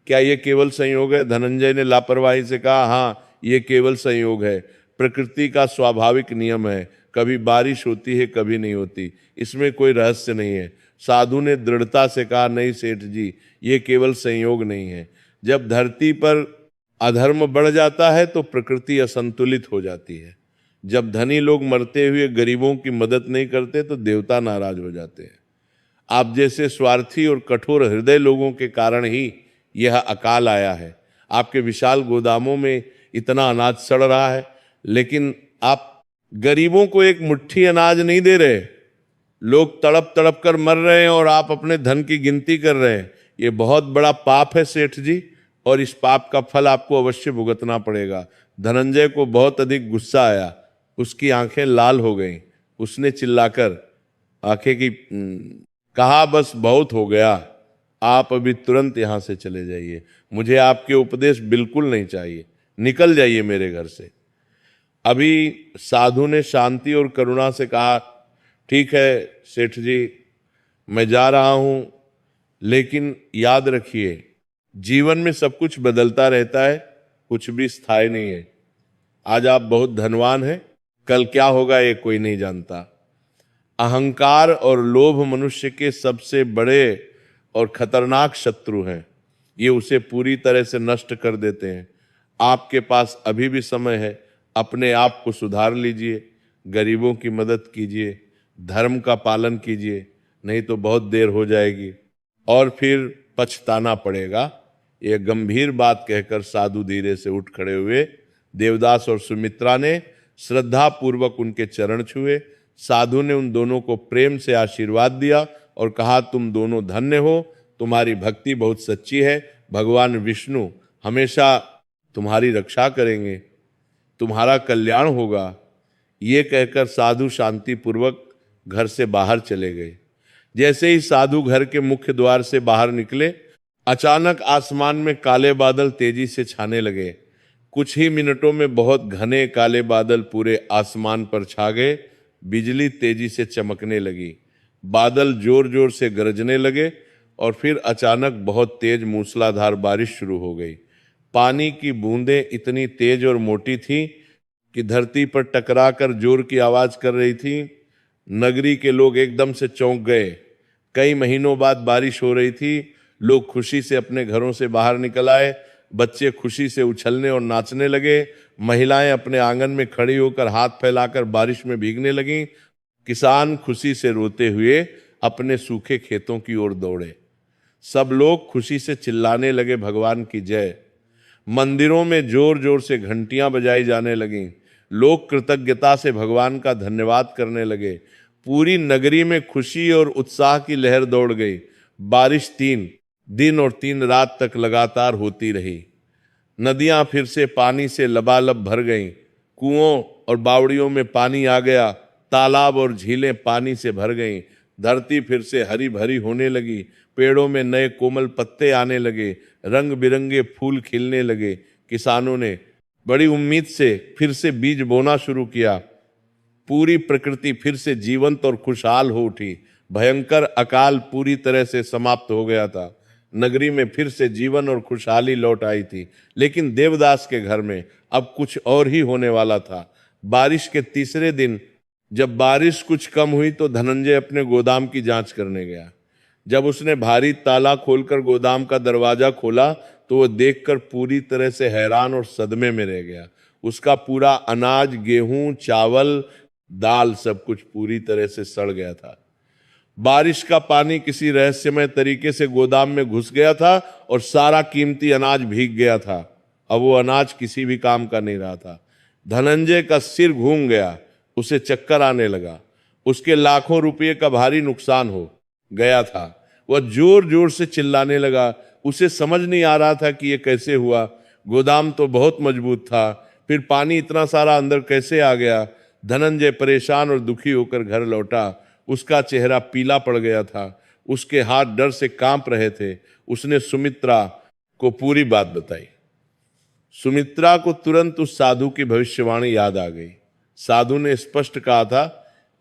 क्या ये केवल संयोग है? धनंजय ने लापरवाही से कहा, हाँ ये केवल संयोग है, प्रकृति का स्वाभाविक नियम है, कभी बारिश होती है कभी नहीं होती, इसमें कोई रहस्य नहीं है। साधु ने दृढ़ता से कहा, नहीं सेठ जी, ये केवल संयोग नहीं है। जब धरती पर अधर्म बढ़ जाता है तो प्रकृति असंतुलित हो जाती है। जब धनी लोग मरते हुए गरीबों की मदद नहीं करते तो देवता नाराज हो जाते हैं। आप जैसे स्वार्थी और कठोर हृदय लोगों के कारण ही यह अकाल आया है। आपके विशाल गोदामों में इतना अनाज सड़ रहा है, लेकिन आप गरीबों को एक मुट्ठी अनाज नहीं दे रहे। लोग तड़प तड़प कर मर रहे हैं और आप अपने धन की गिनती कर रहे हैं। ये बहुत बड़ा पाप है सेठ जी, और इस पाप का फल आपको अवश्य भुगतना पड़ेगा। धनंजय को बहुत अधिक गुस्सा आया, उसकी आंखें लाल हो गईं। उसने चिल्लाकर आंखें की कहा, बस बहुत हो गया, आप अभी तुरंत यहां से चले जाइए, मुझे आपके उपदेश बिल्कुल नहीं चाहिए, निकल जाइए मेरे घर से। अभी साधु ने शांति और करुणा से कहा, ठीक है सेठ जी, मैं जा रहा हूं, लेकिन याद रखिए जीवन में सब कुछ बदलता रहता है, कुछ भी स्थायी नहीं है। आज आप बहुत धनवान हैं, कल क्या होगा ये कोई नहीं जानता। अहंकार और लोभ मनुष्य के सबसे बड़े और खतरनाक शत्रु हैं, ये उसे पूरी तरह से नष्ट कर देते हैं। आपके पास अभी भी समय है, अपने आप को सुधार लीजिए, गरीबों की मदद कीजिए, धर्म का पालन कीजिए, नहीं तो बहुत देर हो जाएगी और फिर पछताना पड़ेगा। यह गंभीर बात कहकर साधु धीरे से उठ खड़े हुए। देवदास और सुमित्रा ने श्रद्धा पूर्वक उनके चरण छुए। साधु ने उन दोनों को प्रेम से आशीर्वाद दिया और कहा, तुम दोनों धन्य हो, तुम्हारी भक्ति बहुत सच्ची है, भगवान विष्णु हमेशा तुम्हारी रक्षा करेंगे, तुम्हारा कल्याण होगा। ये कहकर साधु शांति पूर्वक घर से बाहर चले गए। जैसे ही साधु घर के मुख्य द्वार से बाहर निकले, अचानक आसमान में काले बादल तेजी से छाने लगे। कुछ ही मिनटों में बहुत घने काले बादल पूरे आसमान पर छा गए। बिजली तेजी से चमकने लगी, बादल जोर जोर से गरजने लगे और फिर अचानक बहुत तेज मूसलाधार बारिश शुरू हो गई। पानी की बूंदें इतनी तेज और मोटी थी कि धरती पर टकराकर जोर की आवाज कर रही थी। नगरी के लोग एकदम से चौंक गए। कई महीनों बाद बारिश हो रही थी। लोग खुशी से अपने घरों से बाहर निकल आए। बच्चे खुशी से उछलने और नाचने लगे। महिलाएं अपने आंगन में खड़ी होकर हाथ फैलाकर बारिश में भीगने लगीं। किसान खुशी से रोते हुए अपने सूखे खेतों की ओर दौड़े। सब लोग खुशी से चिल्लाने लगे, भगवान की जय। मंदिरों में जोर जोर से घंटियां बजाई जाने लगीं। लोग कृतज्ञता से भगवान का धन्यवाद करने लगे। पूरी नगरी में खुशी और उत्साह की लहर दौड़ गई। बारिश 3 दिन और 3 रात तक लगातार होती रही। नदियां फिर से पानी से लबालब भर गईं। कुओं और बावड़ियों में पानी आ गया। तालाब और झीलें पानी से भर गईं। धरती फिर से हरी भरी होने लगी। पेड़ों में नए कोमल पत्ते आने लगे। रंग बिरंगे फूल खिलने लगे। किसानों ने बड़ी उम्मीद से फिर से बीज बोना शुरू किया। पूरी प्रकृति फिर से जीवंत और खुशहाल हो उठी। भयंकर अकाल पूरी तरह से समाप्त हो गया था। नगरी में फिर से जीवन और खुशहाली लौट आई थी। लेकिन देवदास के घर में अब कुछ और ही होने वाला था। बारिश के तीसरे दिन जब बारिश कुछ कम हुई तो धनंजय अपने गोदाम की जांच करने गया। जब उसने भारी ताला खोलकर गोदाम का दरवाजा खोला तो वह देखकर पूरी तरह से हैरान और सदमे में रह गया। उसका पूरा अनाज, गेहूं, चावल, दाल सब कुछ पूरी तरह से सड़ गया था। बारिश का पानी किसी रहस्यमय तरीके से गोदाम में घुस गया था और सारा कीमती अनाज भीग गया था। अब वो अनाज किसी भी काम का नहीं रहा था। धनंजय का सिर घूम गया। उसे चक्कर आने लगा। उसके लाखों रुपये का भारी नुकसान हो गया था। वह जोर जोर से चिल्लाने लगा। उसे समझ नहीं आ रहा था कि यह कैसे हुआ। गोदाम तो बहुत मजबूत था, फिर पानी इतना सारा अंदर कैसे आ गया। धनंजय परेशान और दुखी होकर घर लौटा। उसका चेहरा पीला पड़ गया था। उसके हाथ डर से कांप रहे थे। उसने सुमित्रा को पूरी बात बताई। सुमित्रा को तुरंत उस साधु की भविष्यवाणी याद आ गई। साधु ने स्पष्ट कहा था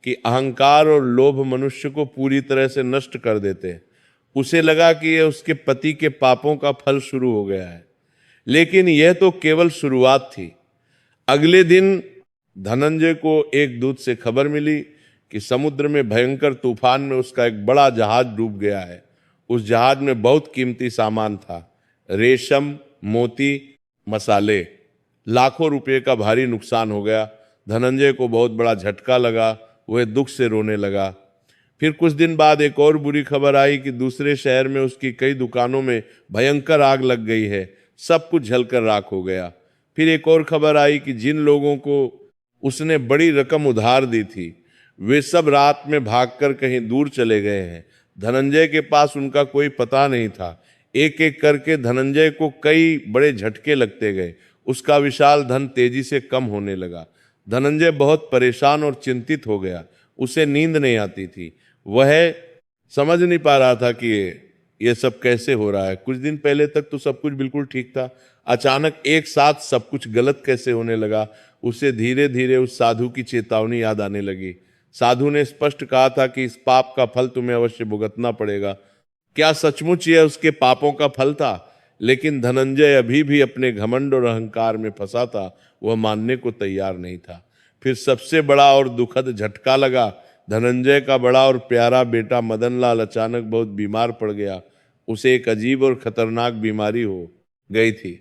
कि अहंकार और लोभ मनुष्य को पूरी तरह से नष्ट कर देते हैं। उसे लगा कि यह उसके पति के पापों का फल शुरू हो गया है, लेकिन यह तो केवल शुरुआत थी। अगले दिन धनंजय को एक दूत से खबर मिली कि समुद्र में भयंकर तूफान में उसका एक बड़ा जहाज डूब गया है। उस जहाज में बहुत कीमती सामान था, रेशम, मोती, मसाले। लाखों रुपए का भारी नुकसान हो गया। धनंजय को बहुत बड़ा झटका लगा। वह दुख से रोने लगा। फिर कुछ दिन बाद एक और बुरी खबर आई कि दूसरे शहर में उसकी कई दुकानों में भयंकर आग लग गई है। सब कुछ जलकर राख हो गया। फिर एक और खबर आई कि जिन लोगों को उसने बड़ी रकम उधार दी थी वे सब रात में भागकर कहीं दूर चले गए हैं। धनंजय के पास उनका कोई पता नहीं था। एक एक करके धनंजय को कई बड़े झटके लगते गए। उसका विशाल धन तेजी से कम होने लगा। धनंजय बहुत परेशान और चिंतित हो गया। उसे नींद नहीं आती थी। वह समझ नहीं पा रहा था कि ये सब कैसे हो रहा है। कुछ दिन पहले तक तो सब कुछ बिल्कुल ठीक था, अचानक एक साथ सब कुछ गलत कैसे होने लगा। उसे धीरे धीरे उस साधु की चेतावनी याद आने लगी। साधु ने स्पष्ट कहा था कि इस पाप का फल तुम्हें अवश्य भुगतना पड़ेगा। क्या सचमुच यह उसके पापों का फल था? लेकिन धनंजय अभी भी अपने घमंड और अहंकार में फंसा था। वह मानने को तैयार नहीं था। फिर सबसे बड़ा और दुखद झटका लगा। धनंजय का बड़ा और प्यारा बेटा मदनलाल अचानक बहुत बीमार पड़ गया। उसे एक अजीब और खतरनाक बीमारी हो गई थी।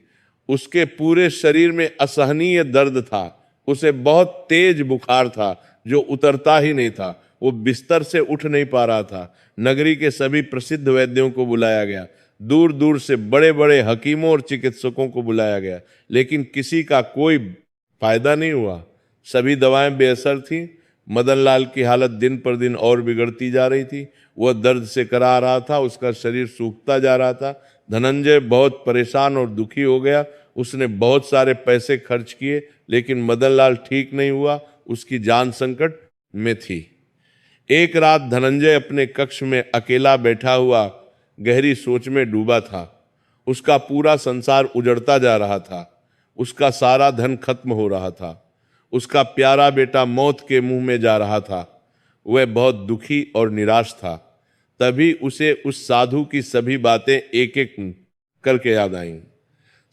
उसके पूरे शरीर में असहनीय दर्द था। उसे बहुत तेज बुखार था जो उतरता ही नहीं था। वो बिस्तर से उठ नहीं पा रहा था। नगरी के सभी प्रसिद्ध वैद्यों को बुलाया गया। दूर दूर से बड़े बड़े हकीमों और चिकित्सकों को बुलाया गया, लेकिन किसी का कोई फायदा नहीं हुआ। सभी दवाएं बेअसर थीं। मदन लाल की हालत दिन पर दिन और बिगड़ती जा रही थी। वह दर्द से करा रहा था, उसका शरीर सूखता जा रहा था। धनंजय बहुत परेशान और दुखी हो गया। उसने बहुत सारे पैसे खर्च किए, लेकिन मदन लाल ठीक नहीं हुआ, उसकी जान संकट में थी। एक रात धनंजय अपने कक्ष में अकेला बैठा हुआ गहरी सोच में डूबा था। उसका पूरा संसार उजड़ता जा रहा था, उसका सारा धन खत्म हो रहा था, उसका प्यारा बेटा मौत के मुंह में जा रहा था। वह बहुत दुखी और निराश था। तभी उसे उस साधु की सभी बातें एक एक करके याद आईं।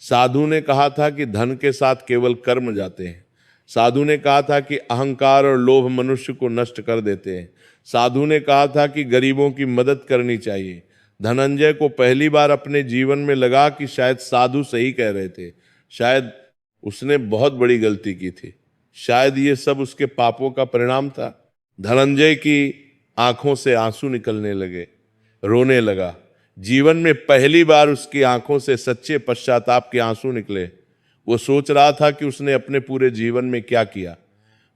साधु ने कहा था कि धन के साथ केवल कर्म जाते हैं। साधु ने कहा था कि अहंकार और लोभ मनुष्य को नष्ट कर देते हैं। साधु ने कहा था कि गरीबों की मदद करनी चाहिए। धनंजय को पहली बार अपने जीवन में लगा कि शायद साधु सही कह रहे थे। शायद उसने बहुत बड़ी गलती की थी। शायद ये सब उसके पापों का परिणाम था। धनंजय की आंखों से आंसू निकलने लगे, रोने लगा। जीवन में पहली बार उसकी आंखों से सच्चे पश्चाताप के आंसू निकले। वो सोच रहा था कि उसने अपने पूरे जीवन में क्या किया।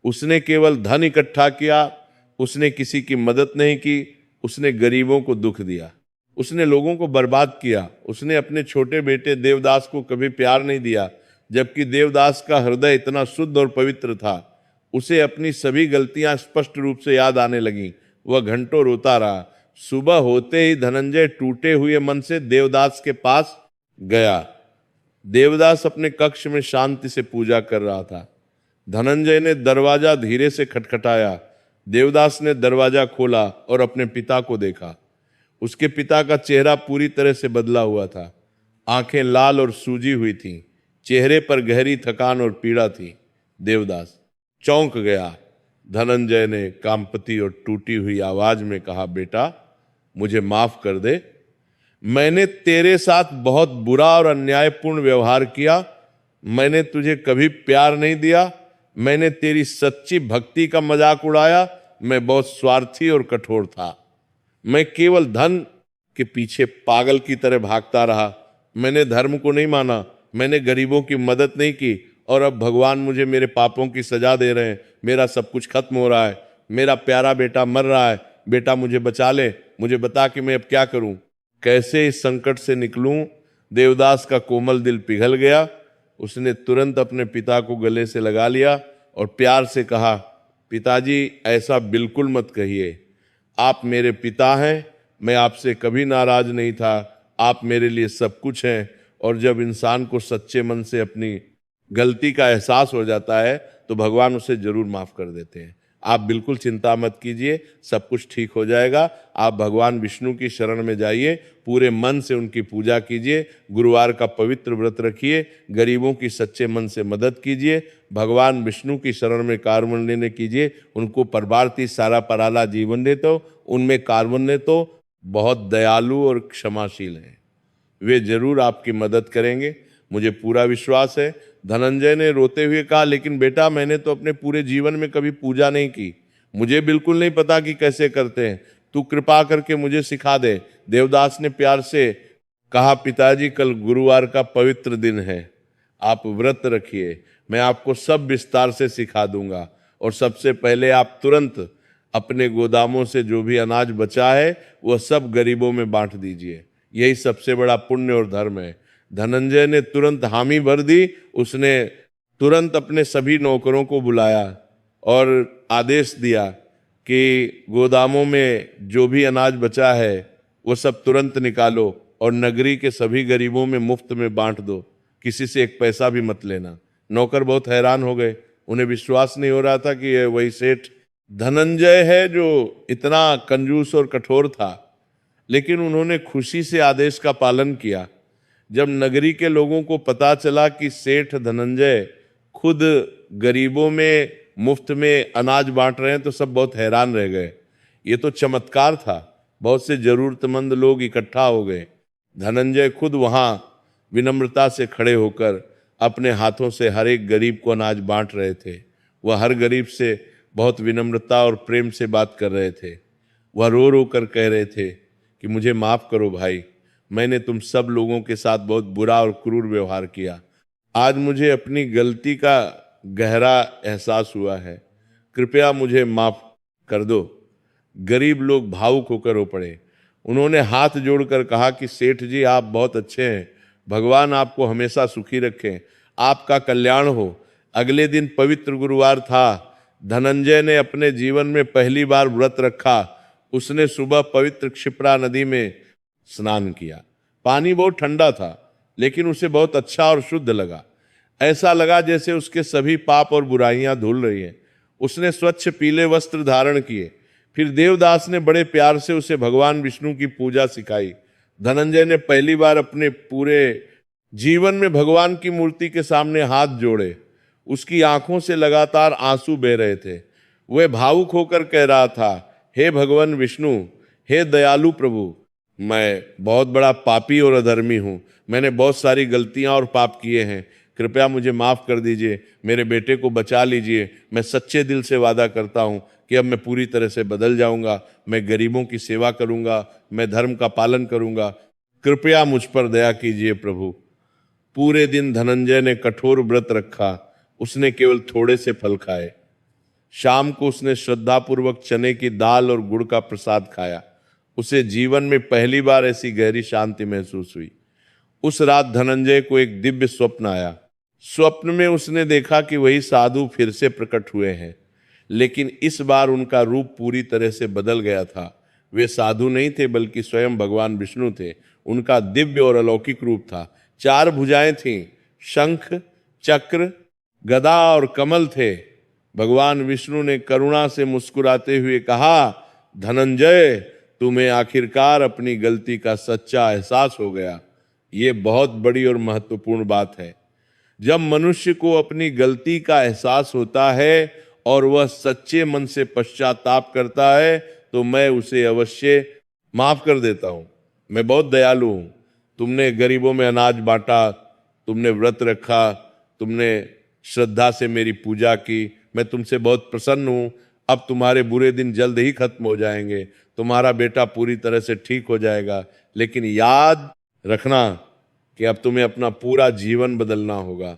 उसने केवल धन इकट्ठा किया, उसने किसी की मदद नहीं की, उसने गरीबों को दुख दिया, उसने लोगों को बर्बाद किया। उसने अपने छोटे बेटे देवदास को कभी प्यार नहीं दिया, जबकि देवदास का हृदय इतना शुद्ध और पवित्र था। उसे अपनी सभी गलतियां स्पष्ट रूप से याद आने लगीं। वह घंटों रोता रहा। सुबह होते ही धनंजय टूटे हुए मन से देवदास के पास गया। देवदास अपने कक्ष में शांति से पूजा कर रहा था। धनंजय ने दरवाजा धीरे से खटखटाया। देवदास ने दरवाजा खोला और अपने पिता को देखा। उसके पिता का चेहरा पूरी तरह से बदला हुआ था। आंखें लाल और सूजी हुई थीं, चेहरे पर गहरी थकान और पीड़ा थी। देवदास चौंक गया। धनंजय ने कांपती और टूटी हुई आवाज में कहा, बेटा मुझे माफ कर दे। मैंने तेरे साथ बहुत बुरा और अन्यायपूर्ण व्यवहार किया। मैंने तुझे कभी प्यार नहीं दिया। मैंने तेरी सच्ची भक्ति का मजाक उड़ाया। मैं बहुत स्वार्थी और कठोर था। मैं केवल धन के पीछे पागल की तरह भागता रहा। मैंने धर्म को नहीं माना, मैंने गरीबों की मदद नहीं की, और अब भगवान मुझे मेरे पापों की सजा दे रहे हैं। मेरा सब कुछ खत्म हो रहा है। मेरा प्यारा बेटा मर रहा है। बेटा मुझे बचा ले, मुझे बता कि मैं अब क्या करूं, कैसे इस संकट से निकलूं। देवदास का कोमल दिल पिघल गया। उसने तुरंत अपने पिता को गले से लगा लिया और प्यार से कहा, पिताजी ऐसा बिल्कुल मत कहिए। आप मेरे पिता हैं, मैं आपसे कभी नाराज नहीं था। आप मेरे लिए सब कुछ हैं। और जब इंसान को सच्चे मन से अपनी गलती का एहसास हो जाता है तो भगवान उसे जरूर माफ कर देते हैं। आप बिल्कुल चिंता मत कीजिए, सब कुछ ठीक हो जाएगा। आप भगवान विष्णु की शरण में जाइए, पूरे मन से उनकी पूजा कीजिए, गुरुवार का पवित्र व्रत रखिए, गरीबों की सच्चे मन से मदद कीजिए, भगवान विष्णु की शरण में कार्वण्य कीजिए। उनको परमार्थी सारा पराला जीवन दे तो उनमें कार्वण्य तो बहुत दयालु और क्षमाशील हैं। वे जरूर आपकी मदद करेंगे, मुझे पूरा विश्वास है। धनंजय ने रोते हुए कहा, लेकिन बेटा मैंने तो अपने पूरे जीवन में कभी पूजा नहीं की। मुझे बिल्कुल नहीं पता कि कैसे करते हैं। तू कृपा करके मुझे सिखा दे। देवदास ने प्यार से कहा, पिताजी कल गुरुवार का पवित्र दिन है, आप व्रत रखिए, मैं आपको सब विस्तार से सिखा दूंगा। और सबसे पहले आप तुरंत अपने गोदामों से जो भी अनाज बचा है वह सब गरीबों में बांट दीजिए। यही सबसे बड़ा पुण्य और धर्म है। धनंजय ने तुरंत हामी भर दी। उसने तुरंत अपने सभी नौकरों को बुलाया और आदेश दिया कि गोदामों में जो भी अनाज बचा है वो सब तुरंत निकालो और नगरी के सभी गरीबों में मुफ्त में बांट दो, किसी से एक पैसा भी मत लेना। नौकर बहुत हैरान हो गए। उन्हें विश्वास नहीं हो रहा था कि ये वही सेठ धनंजय है जो इतना कंजूस और कठोर था। लेकिन उन्होंने खुशी से आदेश का पालन किया। जब नगरी के लोगों को पता चला कि सेठ धनंजय खुद गरीबों में मुफ्त में अनाज बांट रहे हैं तो सब बहुत हैरान रह गए। ये तो चमत्कार था। बहुत से जरूरतमंद लोग इकट्ठा हो गए। धनंजय खुद वहां विनम्रता से खड़े होकर अपने हाथों से हर एक गरीब को अनाज बांट रहे थे। वह हर गरीब से बहुत विनम्रता और प्रेम से बात कर रहे थे। वह रो रो कर कह रहे थे कि मुझे माफ करो भाई, मैंने तुम सब लोगों के साथ बहुत बुरा और क्रूर व्यवहार किया। आज मुझे अपनी गलती का गहरा एहसास हुआ है, कृपया मुझे माफ कर दो। गरीब लोग भावुक होकर रो पड़े। उन्होंने हाथ जोड़कर कहा कि सेठ जी, आप बहुत अच्छे हैं, भगवान आपको हमेशा सुखी रखें, आपका कल्याण हो। अगले दिन पवित्र गुरुवार था। धनंजय ने अपने जीवन में पहली बार व्रत रखा। उसने सुबह पवित्र क्षिप्रा नदी में स्नान किया। पानी बहुत ठंडा था, लेकिन उसे बहुत अच्छा और शुद्ध लगा। ऐसा लगा जैसे उसके सभी पाप और बुराइयां धुल रही हैं। उसने स्वच्छ पीले वस्त्र धारण किए। फिर देवदास ने बड़े प्यार से उसे भगवान विष्णु की पूजा सिखाई। धनंजय ने पहली बार अपने पूरे जीवन में भगवान की मूर्ति के सामने हाथ जोड़े। उसकी आंखों से लगातार आंसू बह रहे थे। वह भावुक होकर कह रहा था, हे भगवान विष्णु, हे दयालु प्रभु, मैं बहुत बड़ा पापी और अधर्मी हूँ। मैंने बहुत सारी गलतियां और पाप किए हैं, कृपया मुझे माफ कर दीजिए, मेरे बेटे को बचा लीजिए। मैं सच्चे दिल से वादा करता हूँ कि अब मैं पूरी तरह से बदल जाऊंगा। मैं गरीबों की सेवा करूंगा, मैं धर्म का पालन करूंगा, कृपया मुझ पर दया कीजिए प्रभु। पूरे दिन धनंजय ने कठोर व्रत रखा। उसने केवल थोड़े से फल खाए। शाम को उसने श्रद्धापूर्वक चने की दाल और गुड़ का प्रसाद खाया। उसे जीवन में पहली बार ऐसी गहरी शांति महसूस हुई। उस रात धनंजय को एक दिव्य स्वप्न आया। स्वप्न में उसने देखा कि वही साधु फिर से प्रकट हुए हैं, लेकिन इस बार उनका रूप पूरी तरह से बदल गया था। वे साधु नहीं थे, बल्कि स्वयं भगवान विष्णु थे। उनका दिव्य और अलौकिक रूप था। 4 भुजाएं थीं, शंख, चक्र, गदा और कमल थे। भगवान विष्णु ने करुणा से मुस्कुराते हुए कहा, धनंजय, तुम्हें आखिरकार अपनी गलती का सच्चा एहसास हो गया। ये बहुत बड़ी और महत्वपूर्ण बात है। जब मनुष्य को अपनी गलती का एहसास होता है और वह सच्चे मन से पश्चाताप करता है, तो मैं उसे अवश्य माफ कर देता हूँ। मैं बहुत दयालु हूँ। तुमने गरीबों में अनाज बांटा, तुमने व्रत रखा, तुमने श्रद्धा से मेरी पूजा की, मैं तुमसे बहुत प्रसन्न हूँ। अब तुम्हारे बुरे दिन जल्द ही खत्म हो जाएंगे, तुम्हारा बेटा पूरी तरह से ठीक हो जाएगा। लेकिन याद रखना कि अब तुम्हें अपना पूरा जीवन बदलना होगा।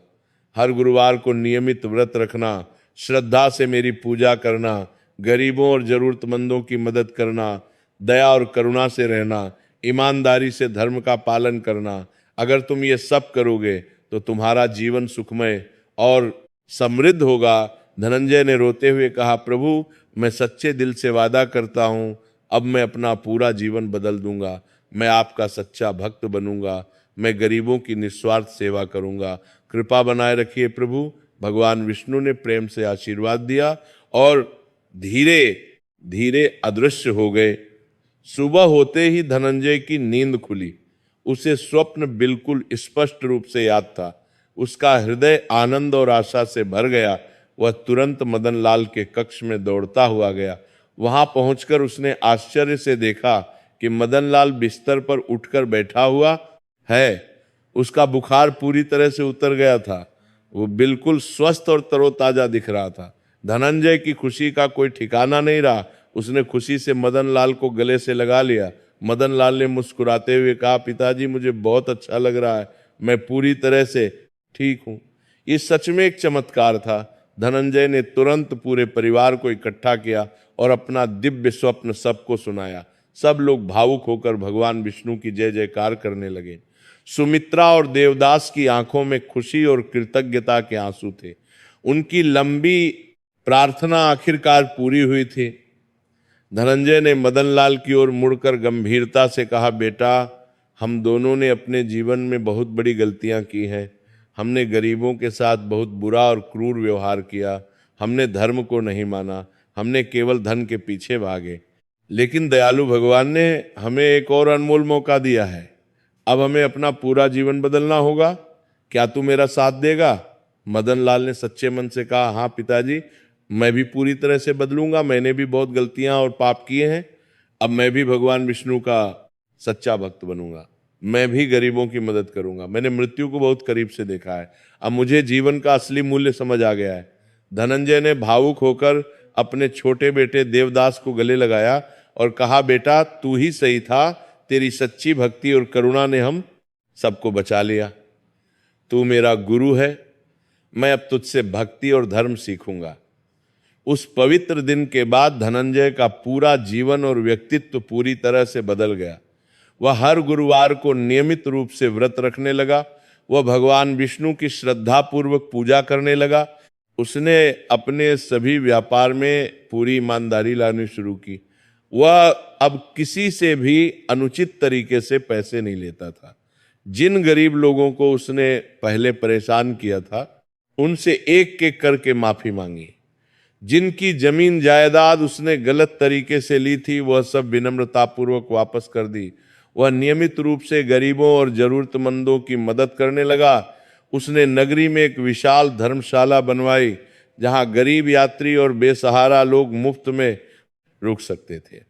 हर गुरुवार को नियमित व्रत रखना, श्रद्धा से मेरी पूजा करना, गरीबों और जरूरतमंदों की मदद करना, दया और करुणा से रहना, ईमानदारी से धर्म का पालन करना। अगर तुम ये सब करोगे तो तुम्हारा जीवन सुखमय और समृद्ध होगा। धनंजय ने रोते हुए कहा, प्रभु, मैं सच्चे दिल से वादा करता हूँ, अब मैं अपना पूरा जीवन बदल दूंगा। मैं आपका सच्चा भक्त बनूंगा। मैं गरीबों की निस्वार्थ सेवा करूंगा। कृपा बनाए रखिए प्रभु। भगवान विष्णु ने प्रेम से आशीर्वाद दिया और धीरे धीरे अदृश्य हो गए। सुबह होते ही धनंजय की नींद खुली। उसे स्वप्न बिल्कुल स्पष्ट रूप से याद था। उसका हृदय आनंद और आशा से भर गया। वह तुरंत मदन लाल के कक्ष में दौड़ता हुआ गया। वहां पहुंचकर उसने आश्चर्य से देखा कि मदन लाल बिस्तर पर उठकर बैठा हुआ है। उसका बुखार पूरी तरह से उतर गया था। वो बिल्कुल स्वस्थ और तरोताजा दिख रहा था। धनंजय की खुशी का कोई ठिकाना नहीं रहा। उसने खुशी से मदन लाल को गले से लगा लिया। मदन लाल ने मुस्कुराते हुए कहा, पिताजी, मुझे बहुत अच्छा लग रहा है, मैं पूरी तरह से ठीक हूँ। ये सच में एक चमत्कार था। धनंजय ने तुरंत पूरे परिवार को इकट्ठा किया और अपना दिव्य स्वप्न सबको सुनाया। सब लोग भावुक होकर भगवान विष्णु की जय जयकार करने लगे। सुमित्रा और देवदास की आंखों में खुशी और कृतज्ञता के आंसू थे। उनकी लंबी प्रार्थना आखिरकार पूरी हुई थी। धनंजय ने मदन लाल की ओर मुड़कर गंभीरता से कहा, बेटा, हम दोनों ने अपने जीवन में बहुत बड़ी गलतियां की हैं। हमने गरीबों के साथ बहुत बुरा और क्रूर व्यवहार किया। हमने धर्म को नहीं माना। हमने केवल धन के पीछे भागे। लेकिन दयालु भगवान ने हमें एक और अनमोल मौका दिया है। अब हमें अपना पूरा जीवन बदलना होगा। क्या तू मेरा साथ देगा? मदन लाल ने सच्चे मन से कहा, हाँ पिताजी, मैं भी पूरी तरह से बदलूंगा। मैंने भी बहुत गलतियां और पाप किए हैं। अब मैं भी भगवान विष्णु का सच्चा भक्त बनूंगा। मैं भी गरीबों की मदद करूंगा। मैंने मृत्यु को बहुत करीब से देखा है। अब मुझे जीवन का असली मूल्य समझ आ गया है। धनंजय ने भावुक होकर अपने छोटे बेटे देवदास को गले लगाया और कहा, बेटा, तू ही सही था। तेरी सच्ची भक्ति और करुणा ने हम सबको बचा लिया। तू मेरा गुरु है। मैं अब तुझसे भक्ति और धर्म सीखूंगा। उस पवित्र दिन के बाद धनंजय का पूरा जीवन और व्यक्तित्व पूरी तरह से बदल गया। वह हर गुरुवार को नियमित रूप से व्रत रखने लगा। वह भगवान विष्णु की श्रद्धापूर्वक पूजा करने लगा। उसने अपने सभी व्यापार में पूरी ईमानदारी लानी शुरू की। वह अब किसी से भी अनुचित तरीके से पैसे नहीं लेता था। जिन गरीब लोगों को उसने पहले परेशान किया था, उनसे एक एक करके माफी मांगी। जिनकी जमीन जायदाद उसने गलत तरीके से ली थी, वह सब विनम्रतापूर्वक वापस कर दी। वह नियमित रूप से गरीबों और जरूरतमंदों की मदद करने लगा। उसने नगरी में एक विशाल धर्मशाला बनवाई, जहां गरीब यात्री और बेसहारा लोग मुफ्त में रुक सकते थे।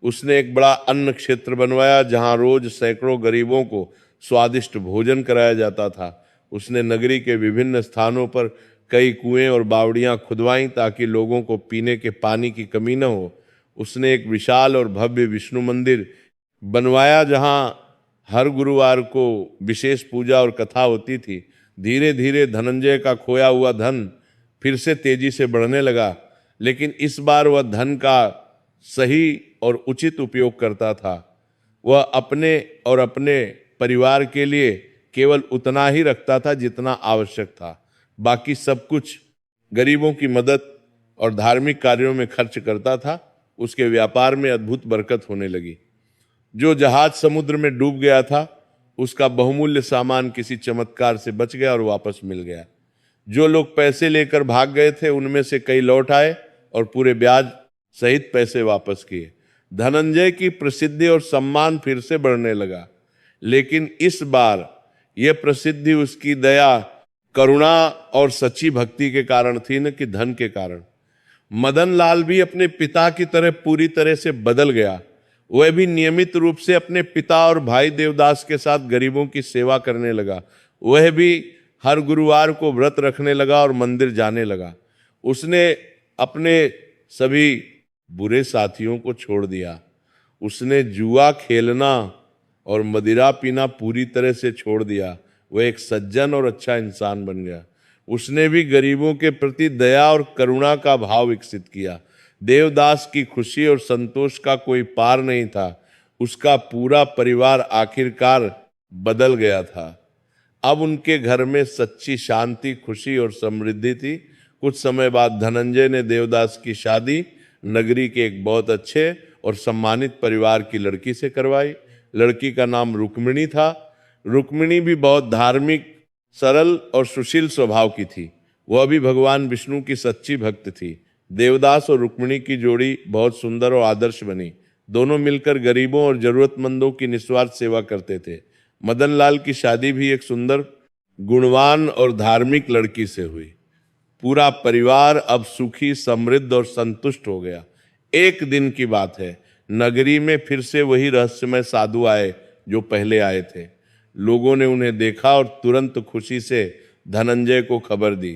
उसने एक बड़ा अन्न क्षेत्र बनवाया, जहां रोज सैकड़ों गरीबों को स्वादिष्ट भोजन कराया जाता था। उसने नगरी के विभिन्न स्थानों पर कई कुएं और बावड़ियां खुदवाईं, ताकि लोगों को पीने के पानी की कमी न हो। उसने एक विशाल और भव्य विष्णु मंदिर बनवाया, जहां हर गुरुवार को विशेष पूजा और कथा होती थी। धीरे धीरे धनंजय का खोया हुआ धन फिर से तेजी से बढ़ने लगा, लेकिन इस बार वह धन का सही और उचित उपयोग करता था। वह अपने और अपने परिवार के लिए केवल उतना ही रखता था जितना आवश्यक था। बाकी सब कुछ गरीबों की मदद और धार्मिक कार्यों में खर्च करता था। उसके व्यापार में अद्भुत बरकत होने लगी। जो जहाज समुद्र में डूब गया था, उसका बहुमूल्य सामान किसी चमत्कार से बच गया और वापस मिल गया। जो लोग पैसे लेकर भाग गए थे, उनमें से कई लौट आए और पूरे ब्याज सहित पैसे वापस किए। धनंजय की प्रसिद्धि और सम्मान फिर से बढ़ने लगा, लेकिन इस बार यह प्रसिद्धि उसकी दया, करुणा और सच्ची भक्ति के कारण थी, न कि धन के कारण। मदन लाल भी अपने पिता की तरह पूरी तरह से बदल गया। वह भी नियमित रूप से अपने पिता और भाई देवदास के साथ गरीबों की सेवा करने लगा। वह भी हर गुरुवार को व्रत रखने लगा और मंदिर जाने लगा। उसने अपने सभी बुरे साथियों को छोड़ दिया। उसने जुआ खेलना और मदिरा पीना पूरी तरह से छोड़ दिया। वह एक सज्जन और अच्छा इंसान बन गया। उसने भी गरीबों के प्रति दया और करुणा का भाव विकसित किया। देवदास की खुशी और संतोष का कोई पार नहीं था। उसका पूरा परिवार आखिरकार बदल गया था। अब उनके घर में सच्ची शांति, खुशी और समृद्धि थी। कुछ समय बाद धनंजय ने देवदास की शादी नगरी के एक बहुत अच्छे और सम्मानित परिवार की लड़की से करवाई। लड़की का नाम रुक्मिणी था। रुक्मिणी भी बहुत धार्मिक, सरल और सुशील स्वभाव की थी। वह भी भगवान विष्णु की सच्ची भक्त थी। देवदास और रुक्मिणी की जोड़ी बहुत सुंदर और आदर्श बनी। दोनों मिलकर गरीबों और जरूरतमंदों की निस्वार्थ सेवा करते थे। मदन लाल की शादी भी एक सुंदर, गुणवान और धार्मिक लड़की से हुई। पूरा परिवार अब सुखी, समृद्ध और संतुष्ट हो गया। एक दिन की बात है, नगरी में फिर से वही रहस्यमय साधु आए जो पहले आए थे। लोगों ने उन्हें देखा और तुरंत खुशी से धनंजय को खबर दी।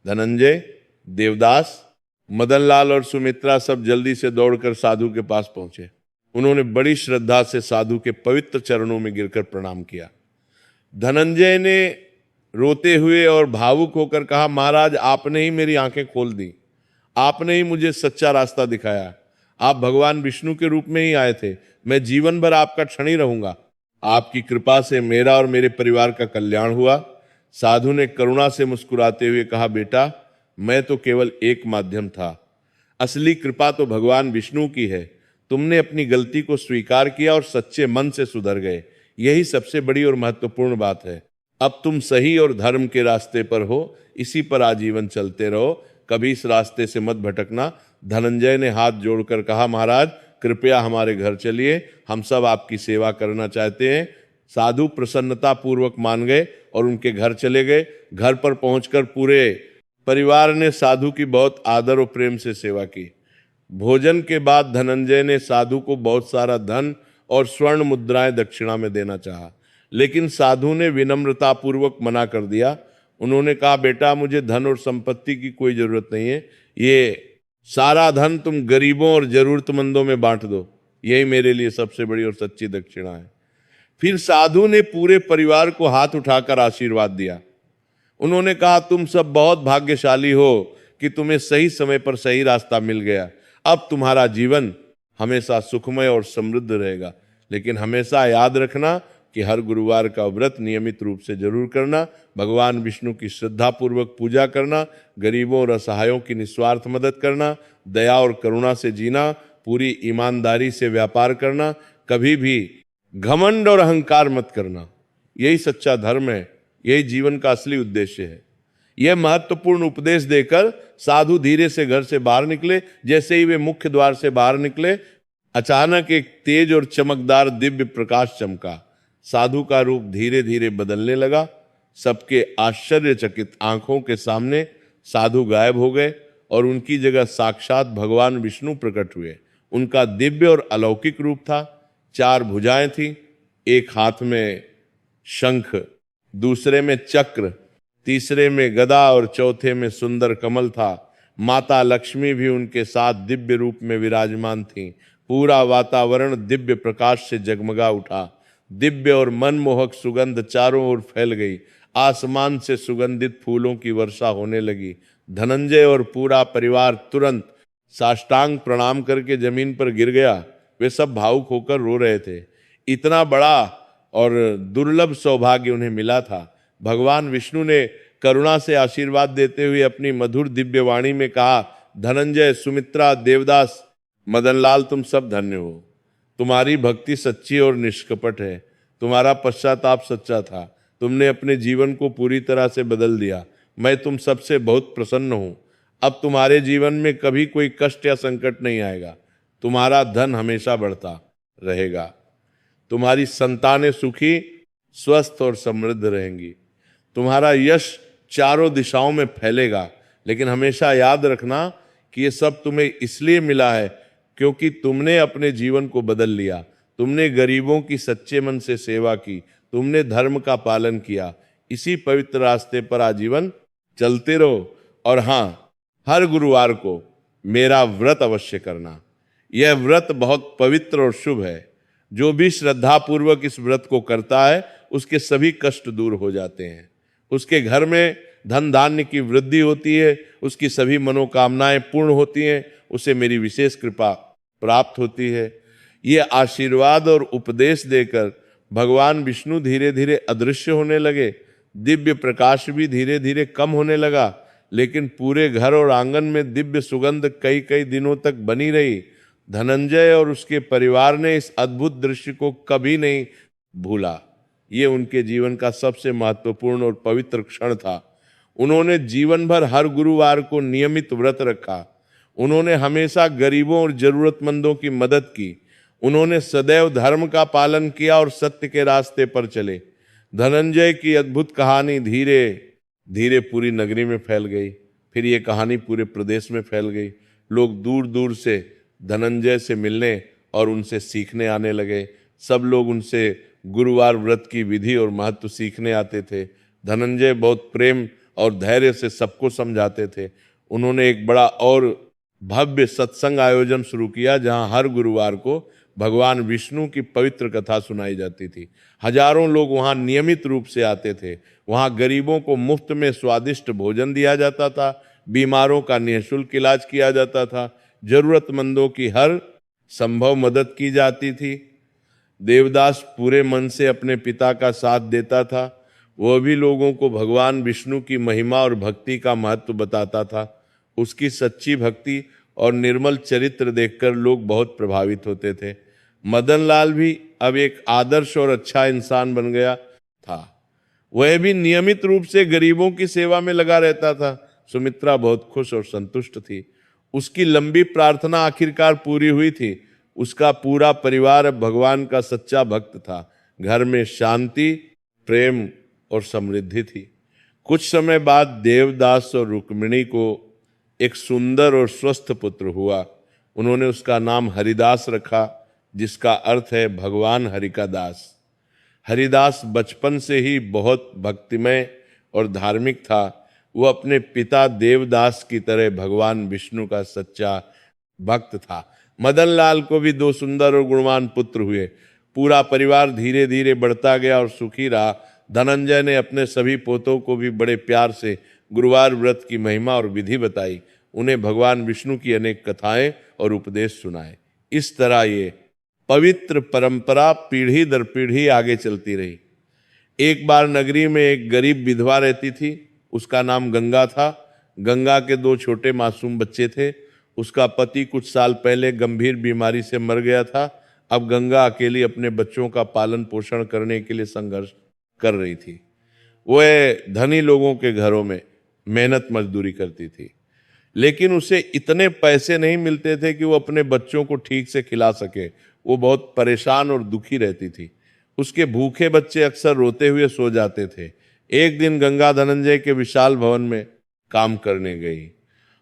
धनंजय, देवदास, मदन लाल और सुमित्रा सब जल्दी से दौड़कर साधु के पास पहुंचे। उन्होंने बड़ी श्रद्धा से साधु के पवित्र चरणों में गिरकर प्रणाम किया। धनंजय ने रोते हुए और भावुक होकर कहा, महाराज, आपने ही मेरी आंखें खोल दी। आपने ही मुझे सच्चा रास्ता दिखाया। आप भगवान विष्णु के रूप में ही आए थे। मैं जीवन भर आपका क्षणी रहूंगा। आपकी कृपा से मेरा और मेरे परिवार का कल्याण हुआ। साधु ने करुणा से मुस्कुराते हुए कहा, बेटा, मैं तो केवल एक माध्यम था। असली कृपा तो भगवान विष्णु की है। तुमने अपनी गलती को स्वीकार किया और सच्चे मन से सुधर गए। यही सबसे बड़ी और महत्वपूर्ण बात है। अब तुम सही और धर्म के रास्ते पर हो। इसी पर आजीवन चलते रहो, कभी इस रास्ते से मत भटकना। धनंजय ने हाथ जोड़कर कहा, महाराज, कृपया हमारे घर चलिए। हम सब आपकी सेवा करना चाहते हैं। साधु प्रसन्नता पूर्वक मान गए और उनके घर चले गए। घर पर पहुंचकर पूरे परिवार ने साधु की बहुत आदर और प्रेम से सेवा की। भोजन के बाद धनंजय ने साधु को बहुत सारा धन और स्वर्ण मुद्राएं दक्षिणा में देना चाहा, लेकिन साधु ने विनम्रता पूर्वक मना कर दिया। उन्होंने कहा, बेटा, मुझे धन और संपत्ति की कोई जरूरत नहीं है। ये सारा धन तुम गरीबों और जरूरतमंदों में बांट दो। यही मेरे लिए सबसे बड़ी और सच्ची दक्षिणा है। फिर साधु ने पूरे परिवार को हाथ उठाकर आशीर्वाद दिया। उन्होंने कहा, तुम सब बहुत भाग्यशाली हो कि तुम्हें सही समय पर सही रास्ता मिल गया। अब तुम्हारा जीवन हमेशा सुखमय और समृद्ध रहेगा। लेकिन हमेशा याद रखना कि हर गुरुवार का व्रत नियमित रूप से जरूर करना, भगवान विष्णु की श्रद्धापूर्वक पूजा करना, गरीबों और असहायों की निस्वार्थ मदद करना, दया और करुणा से जीना, पूरी ईमानदारी से व्यापार करना, कभी भी घमंड और अहंकार मत करना। यही सच्चा धर्म है, यही जीवन का असली उद्देश्य है। यह महत्वपूर्ण उपदेश देकर साधु धीरे से घर से बाहर निकले। जैसे ही वे मुख्य द्वार से बाहर निकले, अचानक एक तेज और चमकदार दिव्य प्रकाश चमका। साधु का रूप धीरे धीरे बदलने लगा। सबके आश्चर्यचकित आंखों के सामने साधु गायब हो गए और उनकी जगह साक्षात भगवान विष्णु प्रकट हुए। उनका दिव्य और अलौकिक रूप था। 4 भुजाएं थीं, एक हाथ में शंख, दूसरे में चक्र, तीसरे में गदा और चौथे में सुंदर कमल था। माता लक्ष्मी भी उनके साथ दिव्य रूप में विराजमान थीं। पूरा वातावरण दिव्य प्रकाश से जगमगा उठा। दिव्य और मनमोहक सुगंध चारों ओर फैल गई। आसमान से सुगंधित फूलों की वर्षा होने लगी। धनंजय और पूरा परिवार तुरंत साष्टांग प्रणाम करके जमीन पर गिर गया। वे सब भावुक होकर रो रहे थे। इतना बड़ा और दुर्लभ सौभाग्य उन्हें मिला था। भगवान विष्णु ने करुणा से आशीर्वाद देते हुए अपनी मधुर दिव्य वाणी में कहा, धनंजय, सुमित्रा, देवदास, मदनलाल, तुम सब धन्य हो। तुम्हारी भक्ति सच्ची और निष्कपट है। तुम्हारा पश्चाताप सच्चा था। तुमने अपने जीवन को पूरी तरह से बदल दिया। मैं तुम सबसे बहुत प्रसन्न हूं। अब तुम्हारे जीवन में कभी कोई कष्ट या संकट नहीं आएगा। तुम्हारा धन हमेशा बढ़ता रहेगा। तुम्हारी संतानें सुखी, स्वस्थ और समृद्ध रहेंगी। तुम्हारा यश चारों दिशाओं में फैलेगा। लेकिन हमेशा याद रखना कि ये सब तुम्हें इसलिए मिला है क्योंकि तुमने अपने जीवन को बदल लिया। तुमने गरीबों की सच्चे मन से सेवा की। तुमने धर्म का पालन किया। इसी पवित्र रास्ते पर आजीवन चलते रहो। और हाँ, हर गुरुवार को मेरा व्रत अवश्य करना। यह व्रत बहुत पवित्र और शुभ है। जो भी श्रद्धापूर्वक इस व्रत को करता है उसके सभी कष्ट दूर हो जाते हैं। उसके घर में धन धान्य की वृद्धि होती है। उसकी सभी मनोकामनाएं पूर्ण होती हैं। उसे मेरी विशेष कृपा प्राप्त होती है। ये आशीर्वाद और उपदेश देकर भगवान विष्णु धीरे धीरे अदृश्य होने लगे। दिव्य प्रकाश भी धीरे धीरे कम होने लगा। लेकिन पूरे घर और आंगन में दिव्य सुगंध कई कई दिनों तक बनी रही। धनंजय और उसके परिवार ने इस अद्भुत दृश्य को कभी नहीं भूला। ये उनके जीवन का सबसे महत्वपूर्ण और पवित्र क्षण था। उन्होंने जीवन भर हर गुरुवार को नियमित व्रत रखा। उन्होंने हमेशा गरीबों और जरूरतमंदों की मदद की। उन्होंने सदैव धर्म का पालन किया और सत्य के रास्ते पर चले। धनंजय की अद्भुत कहानी धीरे धीरे पूरी नगरी में फैल गई। फिर ये कहानी पूरे प्रदेश में फैल गई। लोग दूर दूर से धनंजय से मिलने और उनसे सीखने आने लगे। सब लोग उनसे गुरुवार व्रत की विधि और महत्व सीखने आते थे। धनंजय बहुत प्रेम और धैर्य से सबको समझाते थे। उन्होंने एक बड़ा और भव्य सत्संग आयोजन शुरू किया जहां हर गुरुवार को भगवान विष्णु की पवित्र कथा सुनाई जाती थी। हजारों लोग वहां नियमित रूप से आते थे। वहां गरीबों को मुफ्त में स्वादिष्ट भोजन दिया जाता था। बीमारों का निःशुल्क इलाज किया जाता था। जरूरतमंदों की हर संभव मदद की जाती थी। देवदास पूरे मन से अपने पिता का साथ देता था। वह भी लोगों को भगवान विष्णु की महिमा और भक्ति का महत्व बताता था। उसकी सच्ची भक्ति और निर्मल चरित्र देखकर लोग बहुत प्रभावित होते थे। मदनलाल भी अब एक आदर्श और अच्छा इंसान बन गया था। वह भी नियमित रूप से गरीबों की सेवा में लगा रहता था। सुमित्रा बहुत खुश और संतुष्ट थी। उसकी लंबी प्रार्थना आखिरकार पूरी हुई थी। उसका पूरा परिवार अब भगवान का सच्चा भक्त था। घर में शांति, प्रेम और समृद्धि थी। कुछ समय बाद देवदास और रुक्मिणी को एक सुंदर और स्वस्थ पुत्र हुआ। उन्होंने उसका नाम हरिदास रखा, जिसका अर्थ है भगवान हरि का दास। हरिदास बचपन से ही बहुत भक्तिमय और धार्मिक था। वह अपने पिता देवदास की तरह भगवान विष्णु का सच्चा भक्त था। मदनलाल को भी 2 सुंदर और गुणवान पुत्र हुए। पूरा परिवार धीरे धीरे बढ़ता गया और सुखी रहा। धनंजय ने अपने सभी पोतों को भी बड़े प्यार से गुरुवार व्रत की महिमा और विधि बताई, उन्हें भगवान विष्णु की अनेक कथाएं और उपदेश सुनाए। इस तरह ये पवित्र परंपरा पीढ़ी दर पीढ़ी आगे चलती रही। एक बार नगरी में एक गरीब विधवा रहती थी, उसका नाम गंगा था। गंगा के 2 छोटे मासूम बच्चे थे। उसका पति कुछ साल पहले गंभीर बीमारी से मर गया था। अब गंगा अकेली अपने बच्चों का पालन पोषण करने के लिए संघर्ष कर रही थी। वह धनी लोगों के घरों में मेहनत मजदूरी करती थी, लेकिन उसे इतने पैसे नहीं मिलते थे कि वो अपने बच्चों को ठीक से खिला सके। वो बहुत परेशान और दुखी रहती थी। उसके भूखे बच्चे अक्सर रोते हुए सो जाते थे। एक दिन गंगा धनंजय के विशाल भवन में काम करने गई।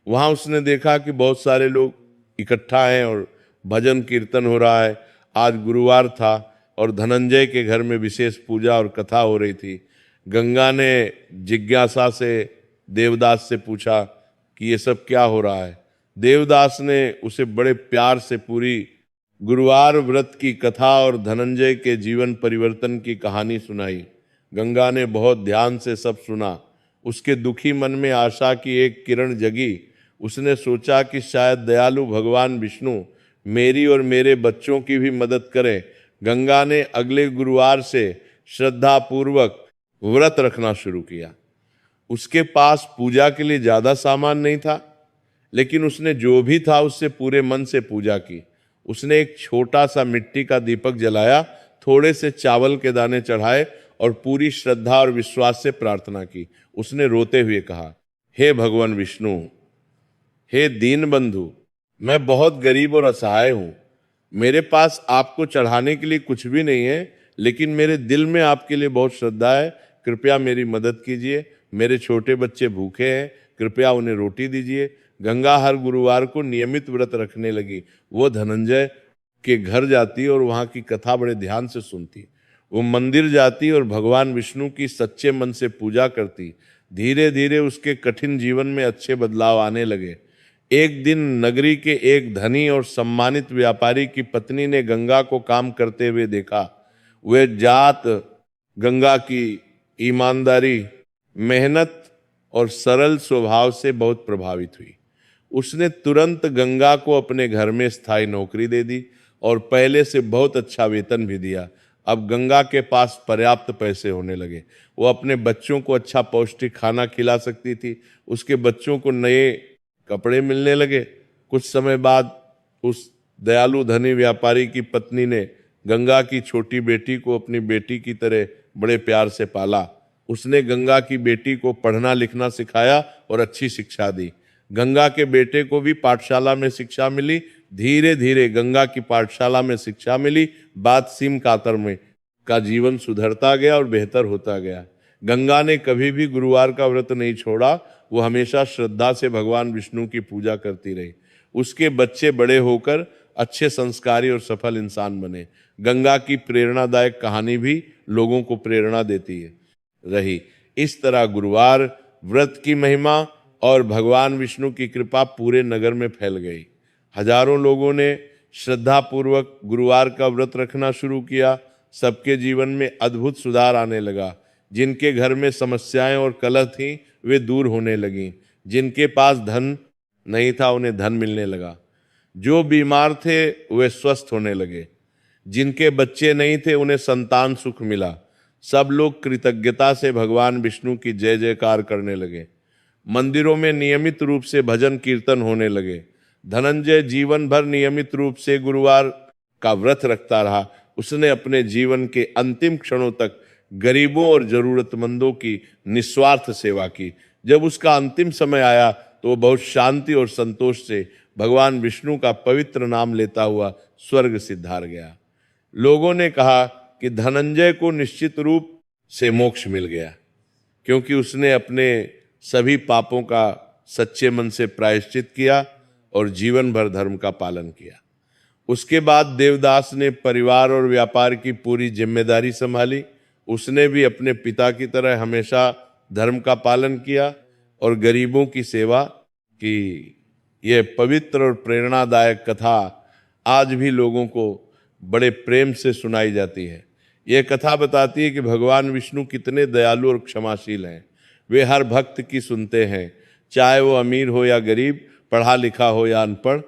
वहां उसने देखा कि बहुत सारे लोग इकट्ठा हैं और भजन कीर्तन हो रहा है। आज गुरुवार था और धनंजय के घर में विशेष पूजा और कथा हो रही थी। गंगा ने जिज्ञासा से देवदास से पूछा कि ये सब क्या हो रहा है। देवदास ने उसे बड़े प्यार से पूरी गुरुवार व्रत की कथा और धनंजय के जीवन परिवर्तन की कहानी सुनाई। गंगा ने बहुत ध्यान से सब सुना। उसके दुखी मन में आशा की एक किरण जगी। उसने सोचा कि शायद दयालु भगवान विष्णु मेरी और मेरे बच्चों की भी मदद करें। गंगा ने अगले गुरुवार से श्रद्धा पूर्वक व्रत रखना शुरू किया। उसके पास पूजा के लिए ज्यादा सामान नहीं था, लेकिन उसने जो भी था उससे पूरे मन से पूजा की। उसने एक छोटा सा मिट्टी का दीपक जलाया, थोड़े से चावल के दाने चढ़ाए और पूरी श्रद्धा और विश्वास से प्रार्थना की। उसने रोते हुए कहा, हे भगवान विष्णु, हे दीन बंधु, मैं बहुत गरीब और असहाय हूं। मेरे पास आपको चढ़ाने के लिए कुछ भी नहीं है, लेकिन मेरे दिल में आपके लिए बहुत श्रद्धा है। कृपया मेरी मदद कीजिए। मेरे छोटे बच्चे भूखे हैं, कृपया उन्हें रोटी दीजिए। गंगा हर गुरुवार को नियमित व्रत रखने लगी। वो धनंजय के घर जाती और वहां की कथा बड़े ध्यान से सुनती। वो मंदिर जाती और भगवान विष्णु की सच्चे मन से पूजा करती। धीरे धीरे उसके कठिन जीवन में अच्छे बदलाव आने लगे। एक दिन नगरी के एक धनी और सम्मानित व्यापारी की पत्नी ने गंगा को काम करते हुए देखा। वह जात गंगा की ईमानदारी, मेहनत और सरल स्वभाव से बहुत प्रभावित हुई। उसने तुरंत गंगा को अपने घर में स्थायी नौकरी दे दी और पहले से बहुत अच्छा वेतन भी दिया। अब गंगा के पास पर्याप्त पैसे होने लगे। वो अपने बच्चों को अच्छा पौष्टिक खाना खिला सकती थी। उसके बच्चों को नए कपड़े मिलने लगे। कुछ समय बाद उस दयालु धनी व्यापारी की पत्नी ने गंगा की छोटी बेटी को अपनी बेटी की तरह बड़े प्यार से पाला। उसने गंगा की बेटी को पढ़ना लिखना सिखाया और अच्छी शिक्षा दी। गंगा के बेटे को भी पाठशाला में शिक्षा मिली। धीरे धीरे गंगा की पाठशाला में शिक्षा मिली, बात सीम कातर में का जीवन सुधरता गया और बेहतर होता गया। गंगा ने कभी भी गुरुवार का व्रत नहीं छोड़ा। वो हमेशा श्रद्धा से भगवान विष्णु की पूजा करती रही। उसके बच्चे बड़े होकर अच्छे संस्कारी और सफल इंसान बने। गंगा की प्रेरणादायक कहानी भी लोगों को प्रेरणा देती रही। इस तरह गुरुवार व्रत की महिमा और भगवान विष्णु की कृपा पूरे नगर में फैल गई। हजारों लोगों ने श्रद्धापूर्वक गुरुवार का व्रत रखना शुरू किया। सबके जीवन में अद्भुत सुधार आने लगा। जिनके घर में समस्याएं और कलह थीं, वे दूर होने लगीं। जिनके पास धन नहीं था, उन्हें धन मिलने लगा। जो बीमार थे, वे स्वस्थ होने लगे। जिनके बच्चे नहीं थे, उन्हें संतान सुख मिला। सब लोग कृतज्ञता से भगवान विष्णु की जय जयकार करने लगे। मंदिरों में नियमित रूप से भजन कीर्तन होने लगे। धनंजय जीवन भर नियमित रूप से गुरुवार का व्रत रखता रहा। उसने अपने जीवन के अंतिम क्षणों तक गरीबों और जरूरतमंदों की निस्वार्थ सेवा की। जब उसका अंतिम समय आया तो वो बहुत शांति और संतोष से भगवान विष्णु का पवित्र नाम लेता हुआ स्वर्ग सिधार गया। लोगों ने कहा कि धनंजय को निश्चित रूप से मोक्ष मिल गया, क्योंकि उसने अपने सभी पापों का सच्चे मन से प्रायश्चित किया और जीवन भर धर्म का पालन किया। उसके बाद देवदास ने परिवार और व्यापार की पूरी जिम्मेदारी संभाली। उसने भी अपने पिता की तरह हमेशा धर्म का पालन किया और गरीबों की सेवा की। यह पवित्र और प्रेरणादायक कथा आज भी लोगों को बड़े प्रेम से सुनाई जाती है। यह कथा बताती है कि भगवान विष्णु कितने दयालु और क्षमाशील हैं। वे हर भक्त की सुनते हैं, चाहे वो अमीर हो या गरीब, पढ़ा लिखा हो या अनपढ़,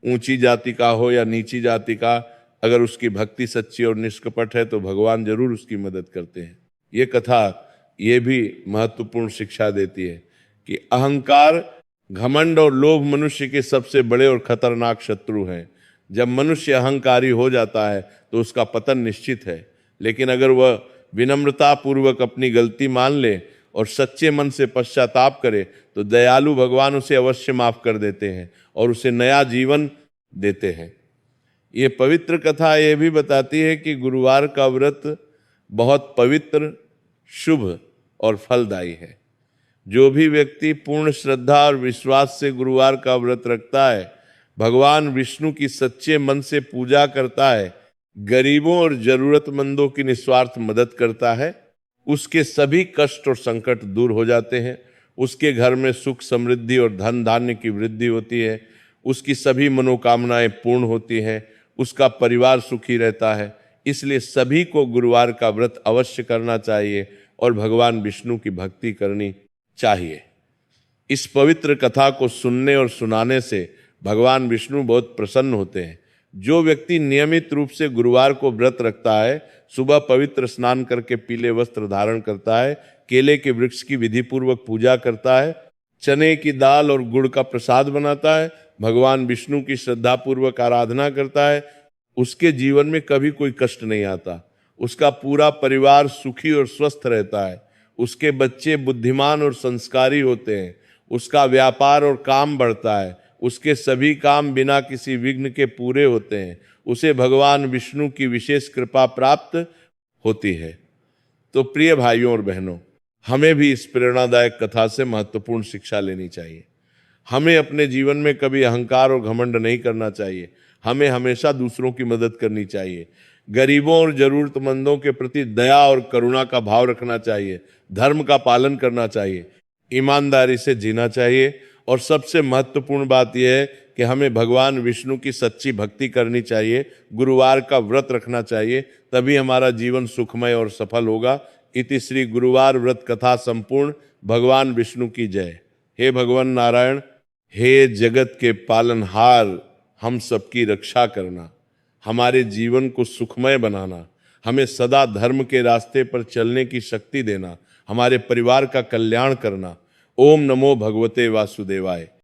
ऊंची जाति का हो या नीची जाति का। अगर उसकी भक्ति सच्ची और निष्कपट है तो भगवान जरूर उसकी मदद करते हैं। ये कथा ये भी महत्वपूर्ण शिक्षा देती है कि अहंकार, घमंड और लोभ मनुष्य के सबसे बड़े और खतरनाक शत्रु हैं। जब मनुष्य अहंकारी हो जाता है तो उसका पतन निश्चित है। लेकिन अगर वह विनम्रता पूर्वक अपनी गलती मान ले और सच्चे मन से पश्चाताप करे तो दयालु भगवान उसे अवश्य माफ कर देते हैं और उसे नया जीवन देते हैं। ये पवित्र कथा ये भी बताती है कि गुरुवार का व्रत बहुत पवित्र, शुभ और फलदायी है। जो भी व्यक्ति पूर्ण श्रद्धा और विश्वास से गुरुवार का व्रत रखता है, भगवान विष्णु की सच्चे मन से पूजा करता है, गरीबों और जरूरतमंदों की निस्वार्थ मदद करता है, उसके सभी कष्ट और संकट दूर हो जाते हैं। उसके घर में सुख, समृद्धि और धन धान्य की वृद्धि होती है। उसकी सभी मनोकामनाएं पूर्ण होती हैं। उसका परिवार सुखी रहता है। इसलिए सभी को गुरुवार का व्रत अवश्य करना चाहिए और भगवान विष्णु की भक्ति करनी चाहिए। इस पवित्र कथा को सुनने और सुनाने से भगवान विष्णु बहुत प्रसन्न होते हैं। जो व्यक्ति नियमित रूप से गुरुवार को व्रत रखता है, सुबह पवित्र स्नान करके पीले वस्त्र धारण करता है, केले के वृक्ष की विधि पूर्वक पूजा करता है, चने की दाल और गुड़ का प्रसाद बनाता है, भगवान विष्णु की श्रद्धा पूर्वक आराधना करता है, उसके जीवन में कभी कोई कष्ट नहीं आता। उसका पूरा परिवार सुखी और स्वस्थ रहता है। उसके बच्चे बुद्धिमान और संस्कारी होते हैं। उसका व्यापार और काम बढ़ता है। उसके सभी काम बिना किसी विघ्न के पूरे होते हैं। उसे भगवान विष्णु की विशेष कृपा प्राप्त होती है। तो प्रिय भाइयों और बहनों, हमें भी इस प्रेरणादायक कथा से महत्वपूर्ण शिक्षा लेनी चाहिए। हमें अपने जीवन में कभी अहंकार और घमंड नहीं करना चाहिए। हमें हमेशा दूसरों की मदद करनी चाहिए। गरीबों और जरूरतमंदों के प्रति दया और करुणा का भाव रखना चाहिए। धर्म का पालन करना चाहिए। ईमानदारी से जीना चाहिए। और सबसे महत्वपूर्ण बात यह है कि हमें भगवान विष्णु की सच्ची भक्ति करनी चाहिए। गुरुवार का व्रत रखना चाहिए, तभी हमारा जीवन सुखमय और सफल होगा। इति श्री गुरुवार व्रत कथा संपूर्ण। भगवान विष्णु की जय। हे भगवान नारायण, हे जगत के पालनहार, हम सबकी रक्षा करना, हमारे जीवन को सुखमय बनाना, हमें सदा धर्म के रास्ते पर चलने की शक्ति देना, हमारे परिवार का कल्याण करना। ओम नमो भगवते वासुदेवाय।